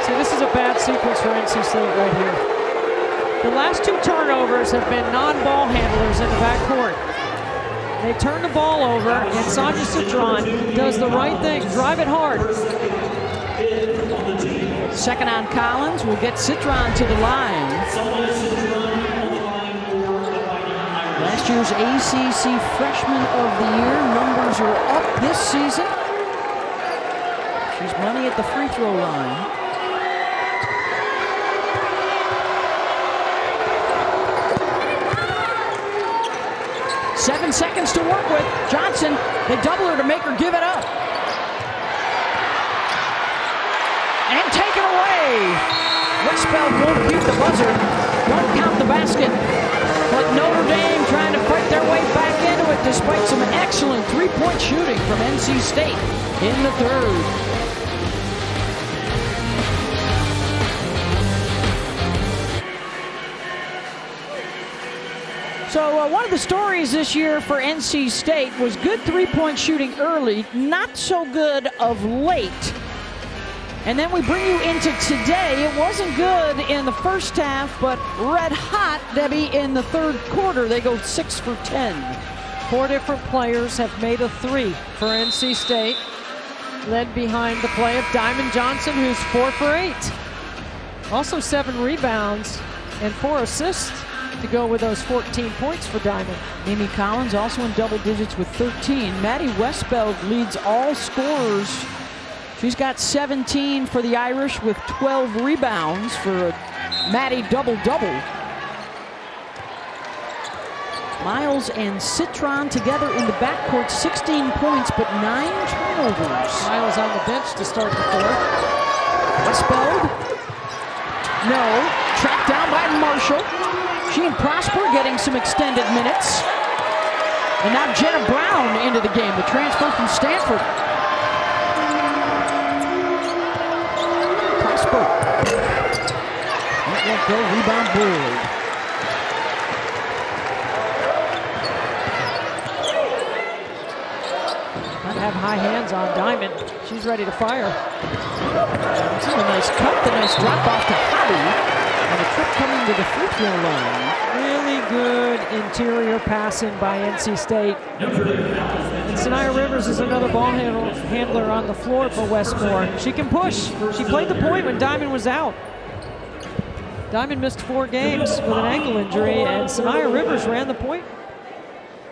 See, this is a bad sequence for NC State right here. The last 2 turnovers have been non-ball handlers in the backcourt. They turn the ball over, and Sonia Citron does the right thing, drive it hard. Second on Collins will get Citron to the line. Last year's ACC Freshman of the Year. Numbers are up this season. She's money at the free throw line. Seven seconds to work with. Johnson, they double her to make her give it up. And taken away. Westbeld won't beat the buzzer. Won't count the basket. But Notre Dame trying to fight their way back into it despite some excellent three-point shooting from NC State in the third. So one of the stories this year for NC State was good three-point shooting early, not so good of late. And then we bring you into today. It wasn't good in the first half, but red hot, Debbie, in the third quarter. They go 6 for 10. 4 different players have made a three for NC State, led behind the play of Diamond Johnson, who's 4 for 8. Also 7 rebounds and 4 assists to go with those 14 points for Diamond. Mimi Collins also in double digits with 13. Maddie Westbeld leads all scorers. She's got 17 for the Irish with 12 rebounds for a Maddie double-double. Miles and Citron together in the backcourt, 16 points, but 9 turnovers. Miles on the bench to start the fourth. Westbeld, no, tracked down by Marshall. She and Prosper getting some extended minutes. And now Jenna Brown into the game, the transfer from Stanford. Prosper. Don't let go, rebound Boyd. Gotta have high hands on Diamond. She's ready to fire. This is a nice cut, the nice drop off to Hobby. And a trip coming to the free throw line. Really good interior passing by NC State. And Sanaya Rivers is another ball handler on the floor for Westmore. She can push. She played the point when Diamond was out. Diamond missed 4 games with an ankle injury, and Sanaya Rivers ran the point.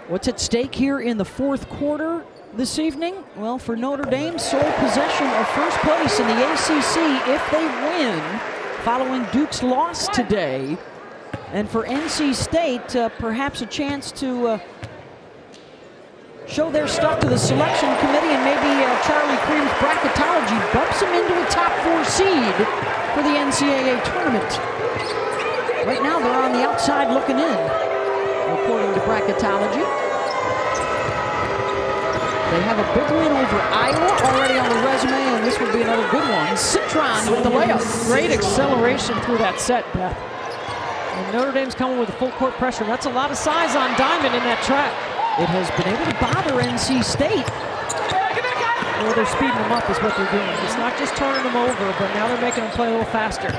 What's at stake here in the fourth quarter this evening? Well, for Notre Dame, sole possession of first place in the ACC if they win, following Duke's loss today. And for NC State, perhaps a chance to show their stuff to the selection committee, and maybe Charlie Cream's bracketology bumps them into a top 4 seed for the NCAA tournament. Right now, they're on the outside looking in, according to bracketology. They have a big win over Iowa already on the resume, and this would be another good one. Citron with the layup. Great acceleration through that set, Beth. And Notre Dame's coming with a full court pressure. That's a lot of size on Diamond in that trap. It has been able to bother NC State. Well, they're speeding them up is what they're doing. It's not just turning them over, but now they're making them play a little faster.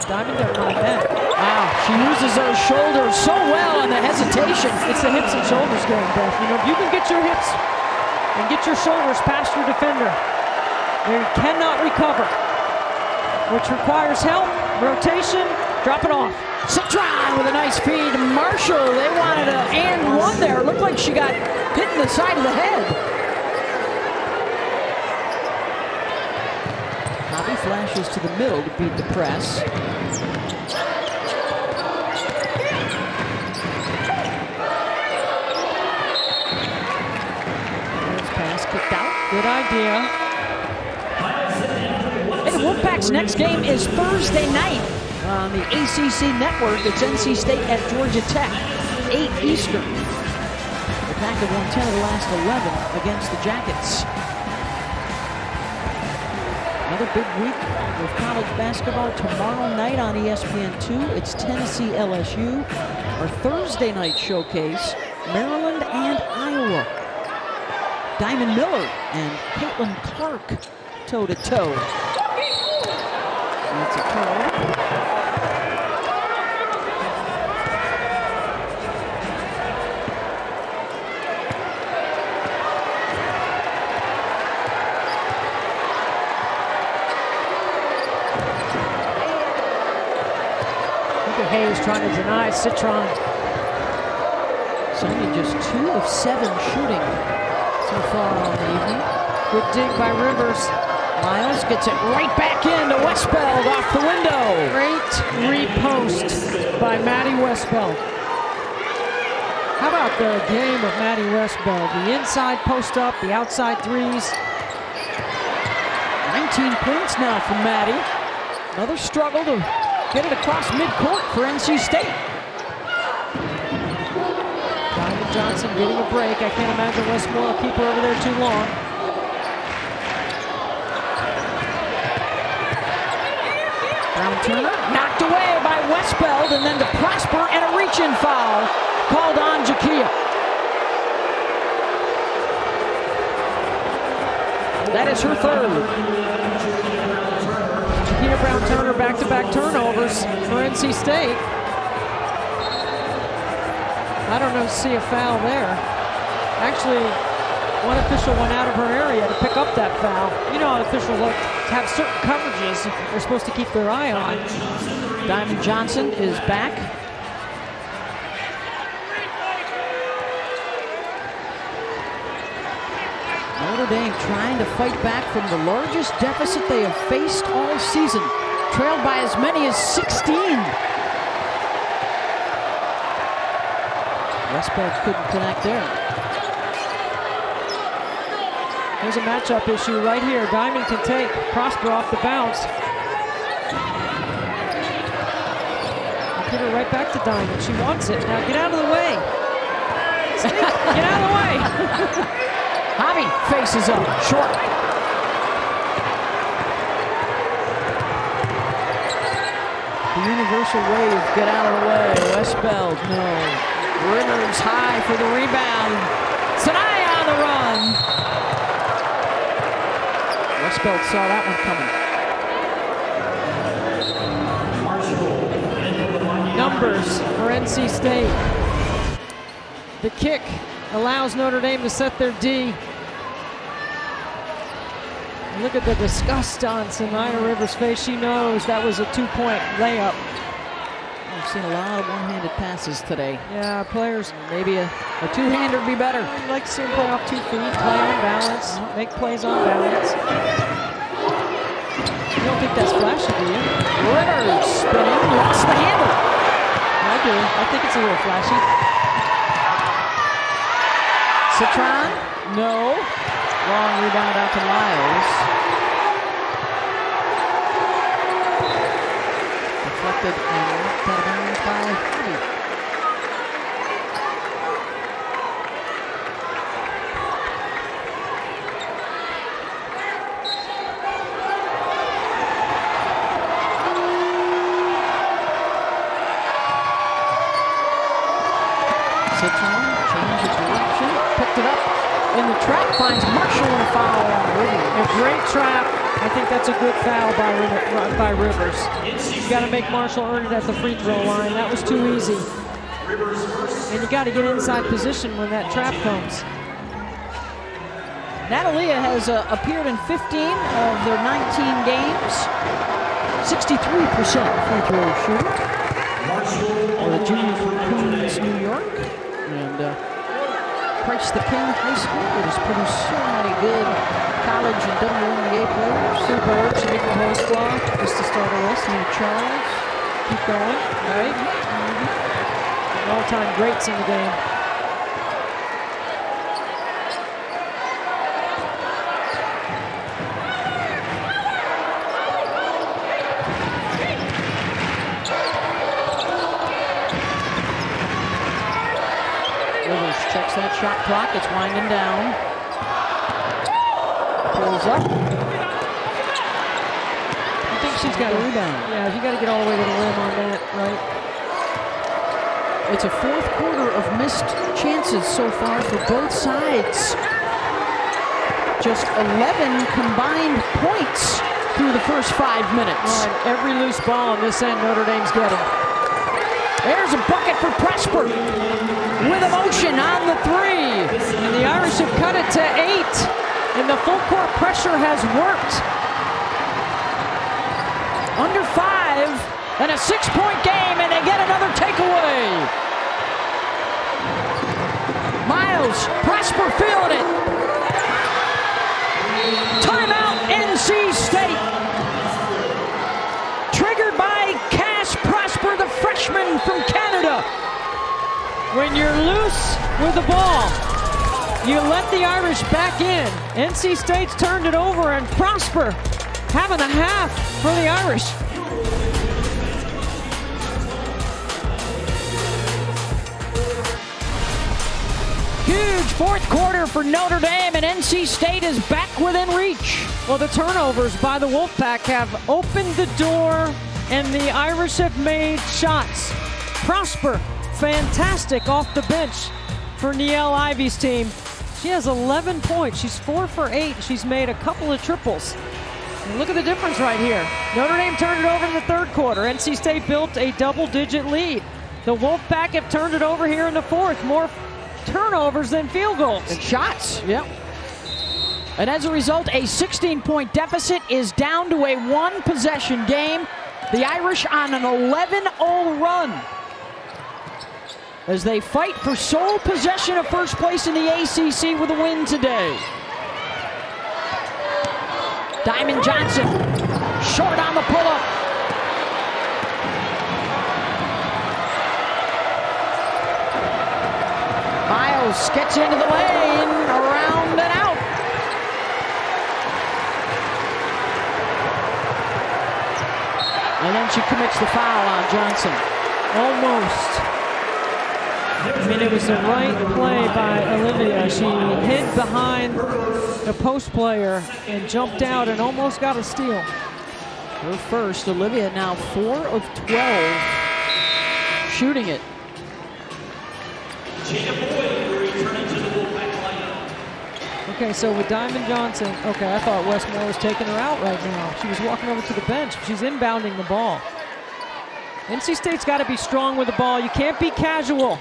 Diamond doesn't mind that. Wow, she uses those shoulders so well on the hesitation. It's the hips and shoulders game, Beth. You know, if you can get your hips and get your shoulders past your defender, they cannot recover, which requires help, rotation, drop it off. Citron with a nice feed. Marshall, they wanted an and one there. It looked like she got hit in the side of the head. Hobby flashes to the middle to beat the press. Pass kicked out. Good idea. And Wolfpack's next game is Thursday night on the ACC network. It's NC State at Georgia Tech, 8 Eastern. The Pack have won 10 of the last 11 against the Jackets. Another big week of college basketball tomorrow night on ESPN2. It's Tennessee LSU. Our Thursday night showcase, Maryland and Iowa. Diamond Miller and Caitlin Clark toe-to-toe. That's a turnover. Hayes trying to deny Citron. Sonia just 2 of 7 shooting so far on the evening. Good dig by Rivers. Miles gets it right back into Westbeld off the window. Great repost by Maddie Westbeld. How about the game of Maddie Westbeld? The inside post up, the outside threes. 19 points now from Maddie. Another struggle to get it across midcourt for NC State. Diamond Johnson getting a break. I can't imagine Westmore will keep her over there too long. Brown Turner knocked away by Westbeld, and then to Prosper and a reach-in foul. called on Jakia. That is her third. Jakia Brown-Turner back-to-back turnovers for NC State. I don't see a foul there. Actually, one official went out of her area to pick up that foul. You know how officials like to have certain coverages they're supposed to keep their eye on. Diamond Johnson is back. Notre Dame trying to fight back from the largest deficit they have faced all season, trailed by as many as 16. Westbeld couldn't connect there. There's a matchup issue right here. Diamond can take Prosper off the bounce. Get her right back to Diamond. She wants it. Now get out of the way. Get out of the way. Hobby faces up, short. The universal wave, get out of the way. Westbeld, no. Rivers high for the rebound. Sanaya on the run. Westbeld saw that one coming. Numbers for NC State. The kick allows Notre Dame to set their D. Look at the disgust on Sanaya Rivers' face. She knows that was a two-point layup. I've seen a lot of one-handed passes today. Yeah, players. Maybe a two-hander would be better. I'd like to see them play off 2 feet, play on balance, make plays on balance. You don't think that's flashy, do you? Rivers spinning, lost the handle. I do. I think it's a little flashy. Citron, no. Long rebound out to Miles. Deflected and knocked out of bounds by Hobby. Citron, change of direction, picked it up in the trap, finds Marshall in a foul on Rivers. A great trap. I think that's a good foul by Rivers. You got to make Marshall earn it at the free throw line. That was too easy. And you got to get inside position when that trap comes. Natalia has appeared in 15 of their 19 games. 63% free throw shooter. The junior from Queens, New York. And Christ the King High School that has produced so many good college and WNBA players. Superb. She made the post block just to start a list. St. Charles. Keep going, right? All-time greats in the game. Rivers checks that shot clock. It's winding down. Pulls up. I think she's got a rebound. Yeah, you got to get all the way to the rim on that, right? It's a fourth quarter of missed chances so far for both sides. Just 11 combined points through the first 5 minutes. Oh, and every loose ball on this end, Notre Dame's getting. There's a bucket for Prosper with emotion on the three. And the Irish have cut it to 8. And the full court pressure has worked. Under 5 and a 6-point game, and they get another takeaway. Miles, Prosper feeling it. Timeout, NC State. Triggered by Cass Prosper, the freshman from Canada. When you're loose with the ball, you let the Irish back in. NC State's turned it over, and Prosper having a half for the Irish. Huge fourth quarter for Notre Dame, and NC State is back within reach. Well, the turnovers by the Wolfpack have opened the door, and the Irish have made shots. Prosper fantastic off the bench for Niele Ivy's team. She has 11 points. She's 4 for 8. She's made a couple of triples. And look at the difference right here. Notre Dame turned it over in the third quarter. NC State built a double-digit lead. The Wolfpack have turned it over here in the fourth. More turnovers than field goals. And shots, yeah. And as a result, a 16-point deficit is down to a one-possession game. The Irish on an 11-0 run as they fight for sole possession of first place in the ACC with a win today. Diamond Johnson, short on the pull-up. Miles gets into the lane, around and out. And then she commits the foul on Johnson. Almost. I mean, it was the right play by Olivia. She hid behind the post player and jumped out and almost got a steal. Her first. Olivia now 4 of 12 shooting it. Okay, so with Diamond Johnson, okay, I thought Westmore was taking her out right now. She was walking over to the bench. She's inbounding the ball. NC State's got to be strong with the ball. You can't be casual.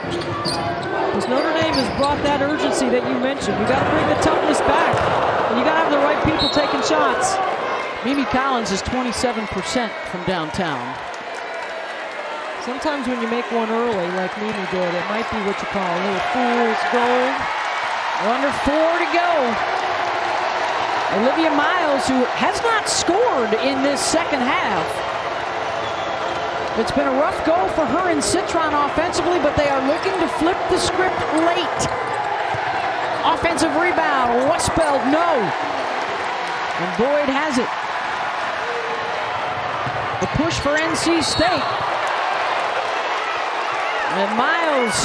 Because Notre Dame has brought that urgency that you mentioned. You got to bring the toughness back. And you got to have the right people taking shots. Mimi Collins is 27% from downtown. Sometimes when you make one early, like Mimi did, it might be what you call a little fool's gold. Under 4 to go. Olivia Miles, who has not scored in this second half. It's been a rough go for her and Citron offensively, but they are looking to flip the script late. Offensive rebound, Westbeld, no. And Boyd has it. The push for NC State. And Miles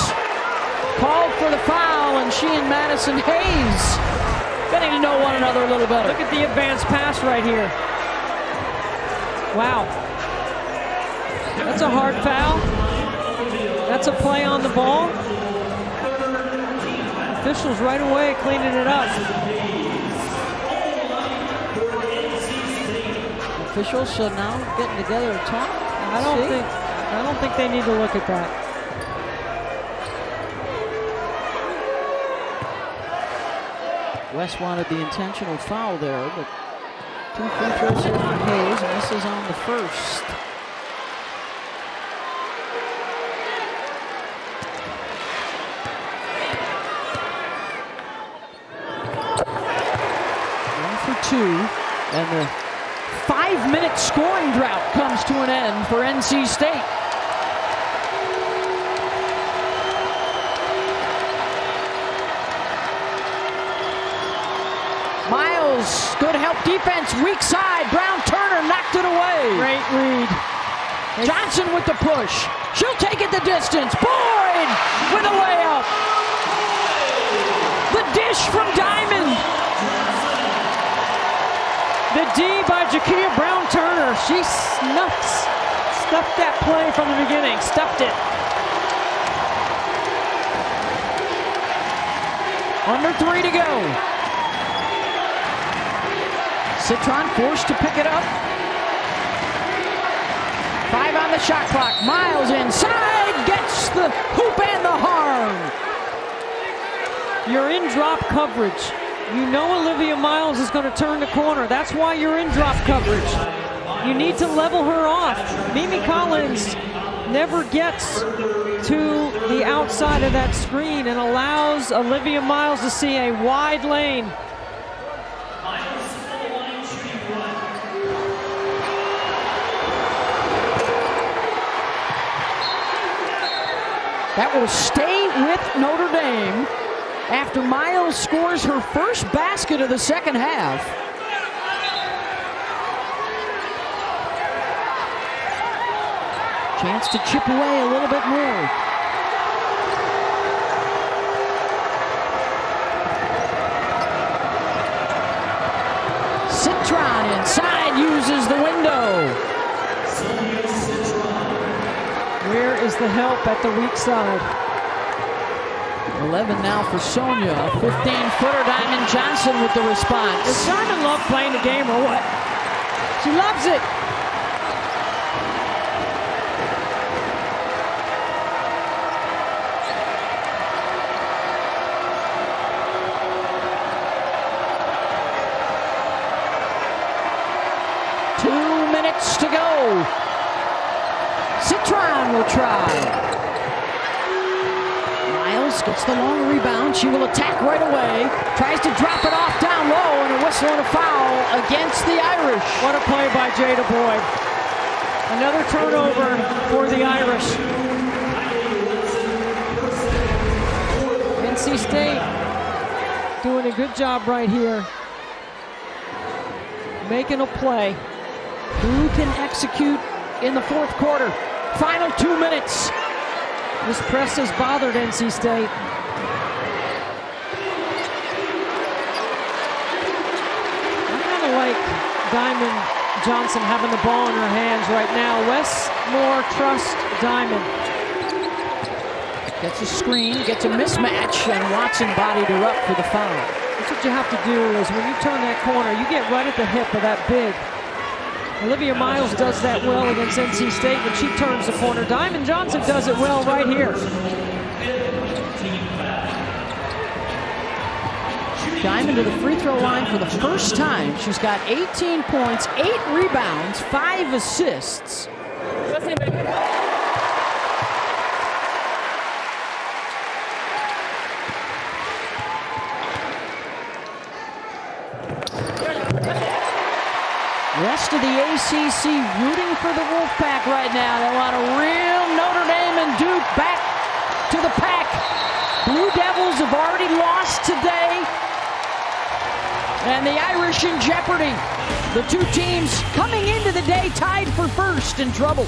called for the foul, and she and Madison Hayes getting to know one another a little better. Look at the advanced pass right here. Wow. That's a hard foul. That's a play on the ball. Officials right away cleaning it up. Officials so now getting together to talk. I don't think they need to look at that. West wanted the intentional foul there, but 2 free throws here for Hayes, and this is on the first. One for 2, and the 5-minute scoring drought comes to an end for NC State. Miles, good help defense, weak side. Brown Turner knocked it away. Great read. Johnson with the push. She'll take it the distance. Boyd with a layup. The dish from Diamond. The D by Jakia Brown Turner. She stuffed that play from the beginning. Stuffed it. Under 3 to go. Citron forced to pick it up. 5 on the shot clock. Miles inside, gets the hoop and the horn. You're in drop coverage. You know Olivia Miles is going to turn the corner. That's why you're in drop coverage. You need to level her off. Mimi Collins never gets to the outside of that screen and allows Olivia Miles to see a wide lane. That will stay with Notre Dame after Miles scores her first basket of the second half. Chance to chip away a little bit more. Citron inside uses the window. Where is the help at the weak side? 11 now for Sonia. 15-footer Diamond Johnson with the response. Does Simon love playing the game or what? She loves it. To go. Citron will try. Miles gets the long rebound. She will attack right away. Tries to drop it off down low, and a whistle and a foul against the Irish. What a play by Jada Boyd. Another turnover for the Irish. NC State doing a good job right here. Making a play. Who can execute in the fourth quarter? Final 2 minutes. This press has bothered NC State. I kind of like Diamond Johnson having the ball in her hands right now. Westmore trusts Diamond. Gets a screen, gets a mismatch, and Watson bodied her up for the foul. That's what you have to do is when you turn that corner, you get right at the hip of that big. Olivia Miles does that well against NC State when she turns the corner. Diamond Johnson does it well right here. Diamond to the free throw line for the first time. She's got 18 points, 8 rebounds, 5 assists. Rest of the ACC rooting for the Wolfpack right now. They want a real Notre Dame and Duke back to the pack. Blue Devils have already lost today. And the Irish in jeopardy. The two teams coming into the day tied for first, in trouble.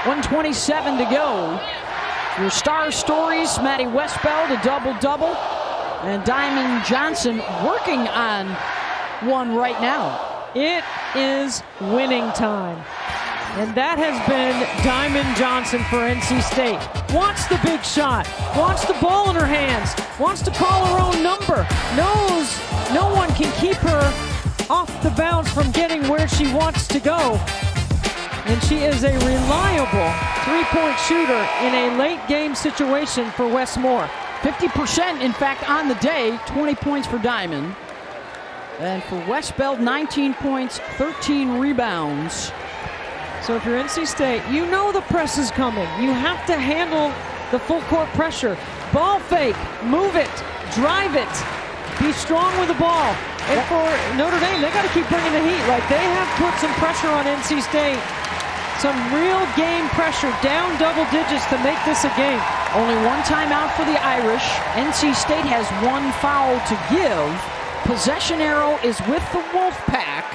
.127 to go. Your star stories, Maddie Westbeld, a double-double. And Diamond Johnson working on one right now. It is winning time. And that has been Diamond Johnson for NC State. Wants the big shot, wants the ball in her hands, wants to call her own number, knows no one can keep her off the bounce from getting where she wants to go. And she is a reliable three-point shooter in a late game situation for Westmore. 50% in fact on the day, 20 points for Diamond. And for Westbeld, 19 points, 13 rebounds. So if you're NC State, you know the press is coming. You have to handle the full court pressure. Ball fake, move it, drive it, be strong with the ball. And for Notre Dame, they got to keep bringing the heat. Like they have put some pressure on NC State. Some real game pressure, down double digits to make this a game. Only one timeout for the Irish. NC State has one foul to give. Possession arrow is with the Wolfpack.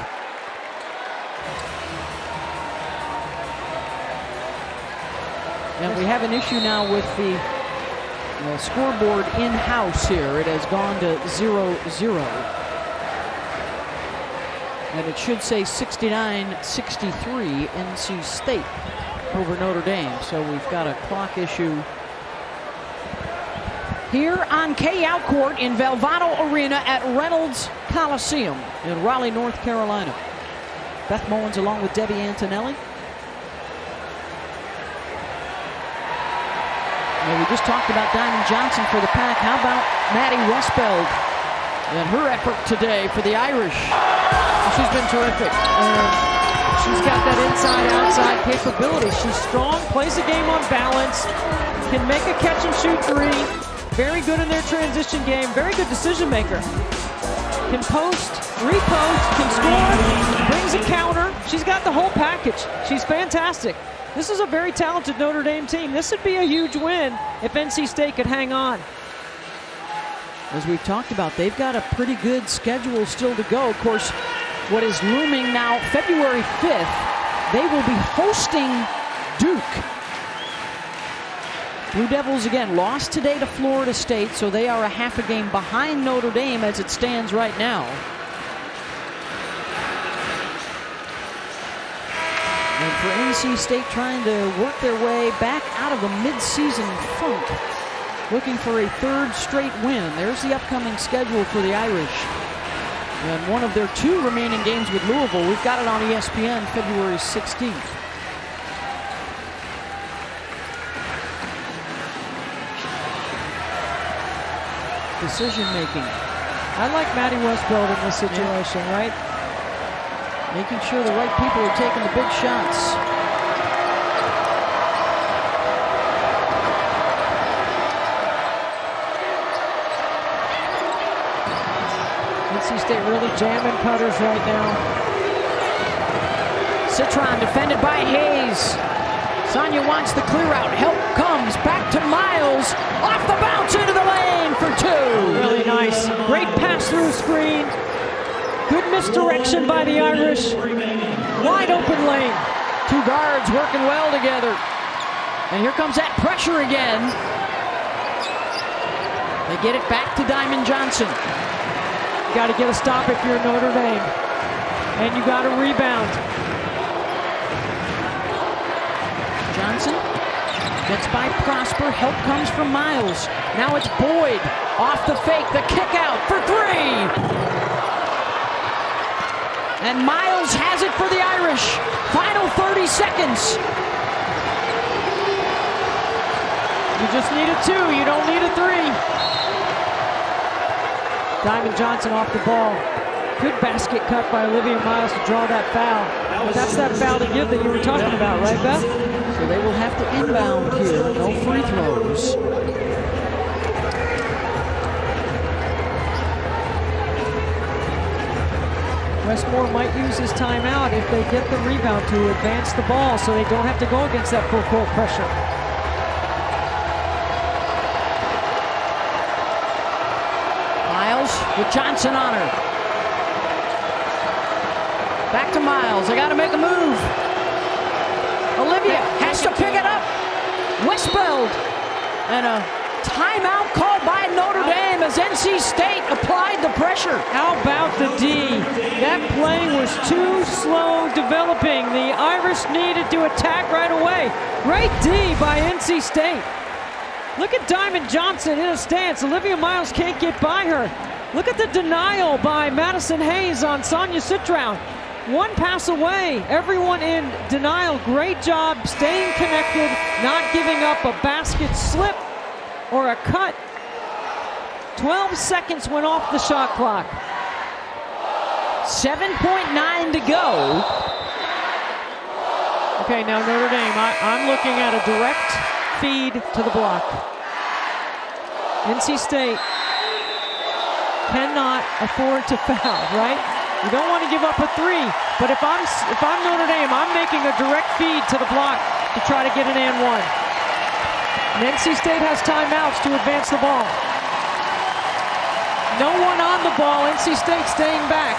And we have an issue now with the scoreboard in-house here. It has gone to 0-0. And it should say 69-63 NC State over Notre Dame. So we've got a clock issue here on K-Out Court in Valvano Arena at Reynolds Coliseum in Raleigh, North Carolina. Beth Mullins along with Debbie Antonelli. And we just talked about Diamond Johnson for the Pack. How about Maddie Westbeld and her effort today for the Irish? She's been terrific. She's got that inside-outside capability. She's strong, plays the game on balance, can make a catch-and-shoot three. Very good in their transition game. Very good decision maker. Can post, repost, can score, brings a counter. She's got the whole package. She's fantastic. This is a very talented Notre Dame team. This would be a huge win if NC State could hang on. As we've talked about, they've got a pretty good schedule still to go. Of course, what is looming now, February 5th, they will be hosting Duke. Blue Devils again lost today to Florida State, so they are a half a game behind Notre Dame as it stands right now. And for NC State trying to work their way back out of the midseason funk, looking for a third straight win. There's the upcoming schedule for the Irish. And one of their 2 remaining games with Louisville, we've got it on ESPN February 16th. Decision making. I like Matty Westbeld in this situation, right? Making sure the right people are taking the big shots. NC State really jamming cutters right now. Citron defended by Hayes. Sonia wants the clear out. Help comes back to Miles. Off the bounce into the lane for 2. Really nice. Great pass through screen. Good misdirection by the Irish. Wide open lane. 2 guards working well together. And here comes that pressure again. They get it back to Diamond Johnson. You got to get a stop if you're Notre Dame. And you got to rebound. Johnson gets by Prosper. Help comes from Miles. Now it's Boyd. Off the fake. The kick out for 3. And Miles has it for the Irish. Final 30 seconds. You just need a 2. You don't need a 3. Diamond Johnson off the ball. Good basket cut by Olivia Miles to draw that foul. But that's that foul to give that you were talking about, right, Beth? So they will have to inbound here. No free throws. Westmore might use his timeout if they get the rebound to advance the ball so they don't have to go against that full court pressure. Miles with Johnson on her. Back to Miles. They got to make a move. Olivia has to pick it up. Westbeld. And a timeout called by Notre Dame as NC State applied the pressure. How about the D? That play was too slow developing. The Irish needed to attack right away. Great D by NC State. Look at Diamond Johnson in a stance. Olivia Miles can't get by her. Look at the denial by Madison Hayes on Sonia Citron. 1 pass away. Everyone in denial. Great job staying connected, not giving up a basket slip or a cut. 12 seconds went off the shot clock. 7.9 to go. Okay, now Notre Dame, I'm looking at a direct feed to the block. NC State cannot afford to foul, right? You don't want to give up a 3, but if I'm Notre Dame, I'm making a direct feed to the block to try to get an and 1. And NC State has timeouts to advance the ball. No one on the ball. NC State staying back.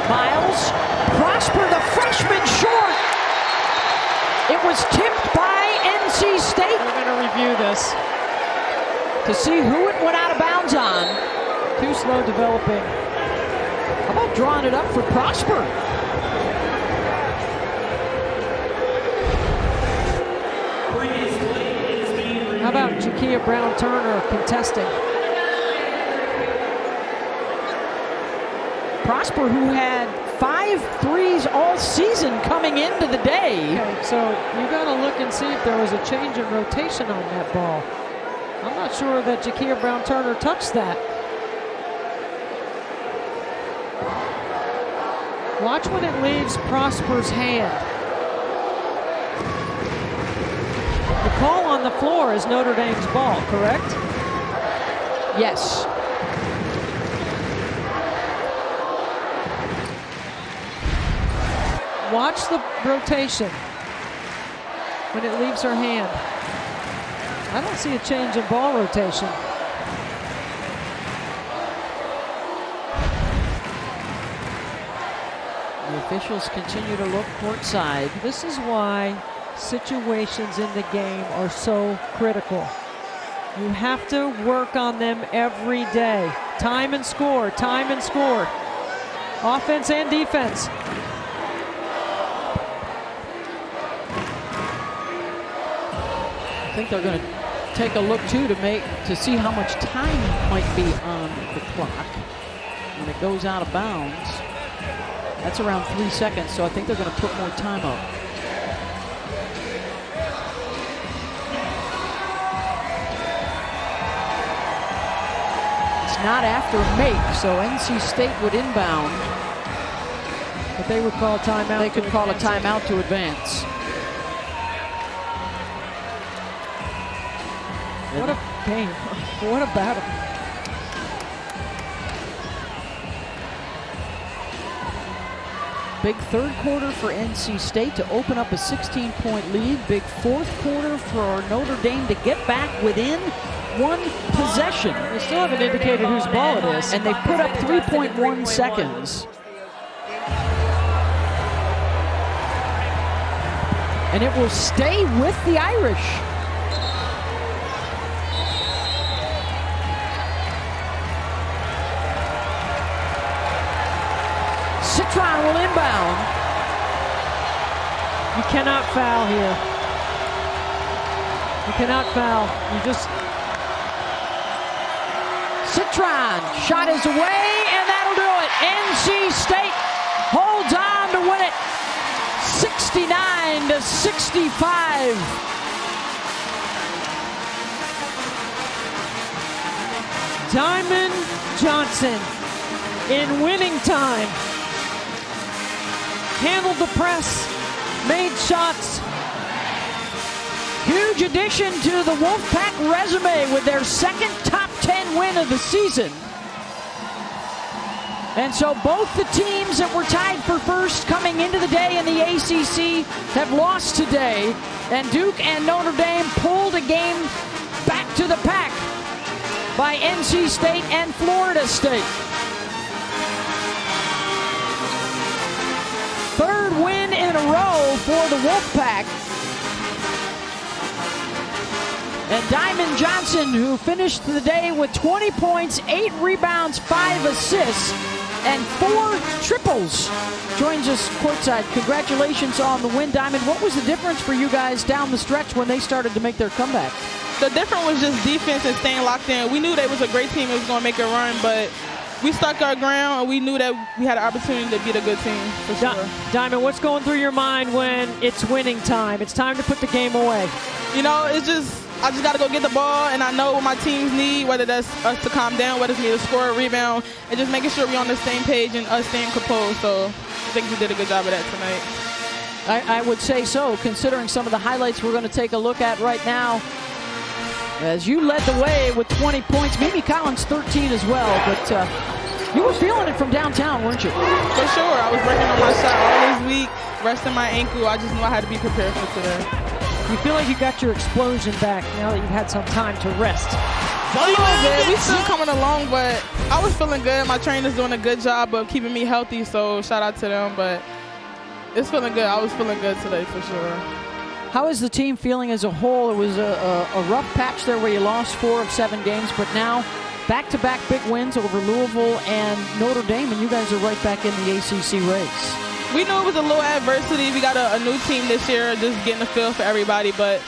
Miles. Prosper, the freshman, short. It was tipped by NC State. We're going to review this to see who it went out of bounds on. Too slow developing. How about drawing it up for Prosper? How about Jakia Brown-Turner contesting? Prosper, who had 5 threes all season coming into the day. Okay, so you got to look and see if there was a change in rotation on that ball. I'm not sure that Jakia Brown-Turner touched that. Watch when it leaves Prosper's hand. The call on the floor is Notre Dame's ball, correct? Yes. Watch the rotation when it leaves her hand. I don't see a change in ball rotation. The officials continue to look courtside. This is why situations in the game are so critical. You have to work on them every day. Time and score, time and score. Offense and defense. I think they're going to take a look too to see how much time might be on the clock when it goes out of bounds. That's around 3 seconds, so I think they're going to put more time up. It's not after a make, so NC State would inbound. But they would call a timeout. They could call a timeout to advance. What a game. What a battle. Big third quarter for NC State to open up a 16-point lead. Big fourth quarter for Notre Dame to get back within one possession. They still haven't indicated whose ball it is. And they put up 3.1 seconds. And it will stay with the Irish. Citron will inbound. You cannot foul here. You cannot foul. You just... Citron, shot is away, and that'll do it. NC State holds on to win it. 69-65. Diamond Johnson in winning time. Handled the press, made shots. Huge addition to the Wolfpack resume with their second top 10 win of the season. And so both the teams that were tied for first coming into the day in the ACC have lost today. And Duke and Notre Dame pulled a game back to the pack by NC State and Florida State. Third win in a row for the Wolfpack. And Diamond Johnson, who finished the day with 20 points, 8 rebounds, 5 assists, and 4 triples, joins us courtside. Congratulations on the win, Diamond. What was the difference for you guys down the stretch when they started to make their comeback? The difference was just defense and staying locked in. We knew they was a great team that was going to make a run, but we stuck our ground, and we knew that we had an opportunity to beat a good team, for sure. Diamond, what's going through your mind when it's winning time? It's time to put the game away. You know, I just got to go get the ball, and I know what my teams need, whether that's us to calm down, whether it's me to score a rebound, and just making sure we're on the same page and us staying composed. So I think we did a good job of that tonight. I would say so, considering some of the highlights we're going to take a look at right now. As you led the way with 20 points, Mimi Collins 13 as well, but you were feeling it from downtown, weren't you? For sure. I was working on my shot all this week, resting my ankle. I just knew I had to be prepared for today. You feel like you got your explosion back now that you've had some time to rest? A little bit. We still coming along, but I was feeling good. My trainer's doing a good job of keeping me healthy, so shout out to them. But it's feeling good. I was feeling good today for sure. How is the team feeling as a whole? It was a rough patch there where you lost 4 of 7 games, but now back-to-back big wins over Louisville and Notre Dame, and you guys are right back in the ACC race. We knew it was a little adversity. We got a new team this year, just getting a feel for everybody. But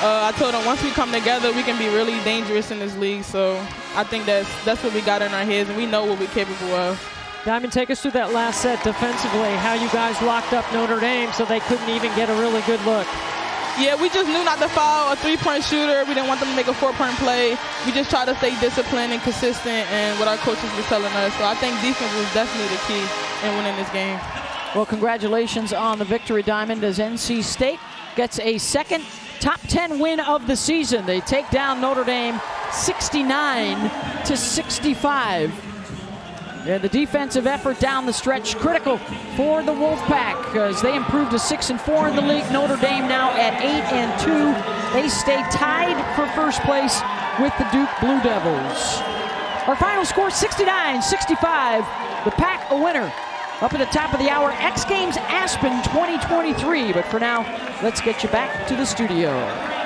I told them once we come together, we can be really dangerous in this league. So I think that's what we got in our heads, and we know what we're capable of. Diamond, take us through that last set defensively, how you guys locked up Notre Dame so they couldn't even get a really good look. Yeah, we just knew not to foul a 3-point shooter. We didn't want them to make a 4-point play. We just tried to stay disciplined and consistent and what our coaches were telling us. So I think defense was definitely the key in winning this game. Well, congratulations on the victory, Diamond, as NC State gets a second top 10 win of the season. They take down Notre Dame 69-65. And the defensive effort down the stretch critical for the Wolfpack as they improved to 6-4 in the league. Notre Dame now at 8-2. They stay tied for first place with the Duke Blue Devils. Our final score 69-65. The Pack a winner Up at the top of the hour, X Games Aspen 2023. But for now, let's get you back to the studio.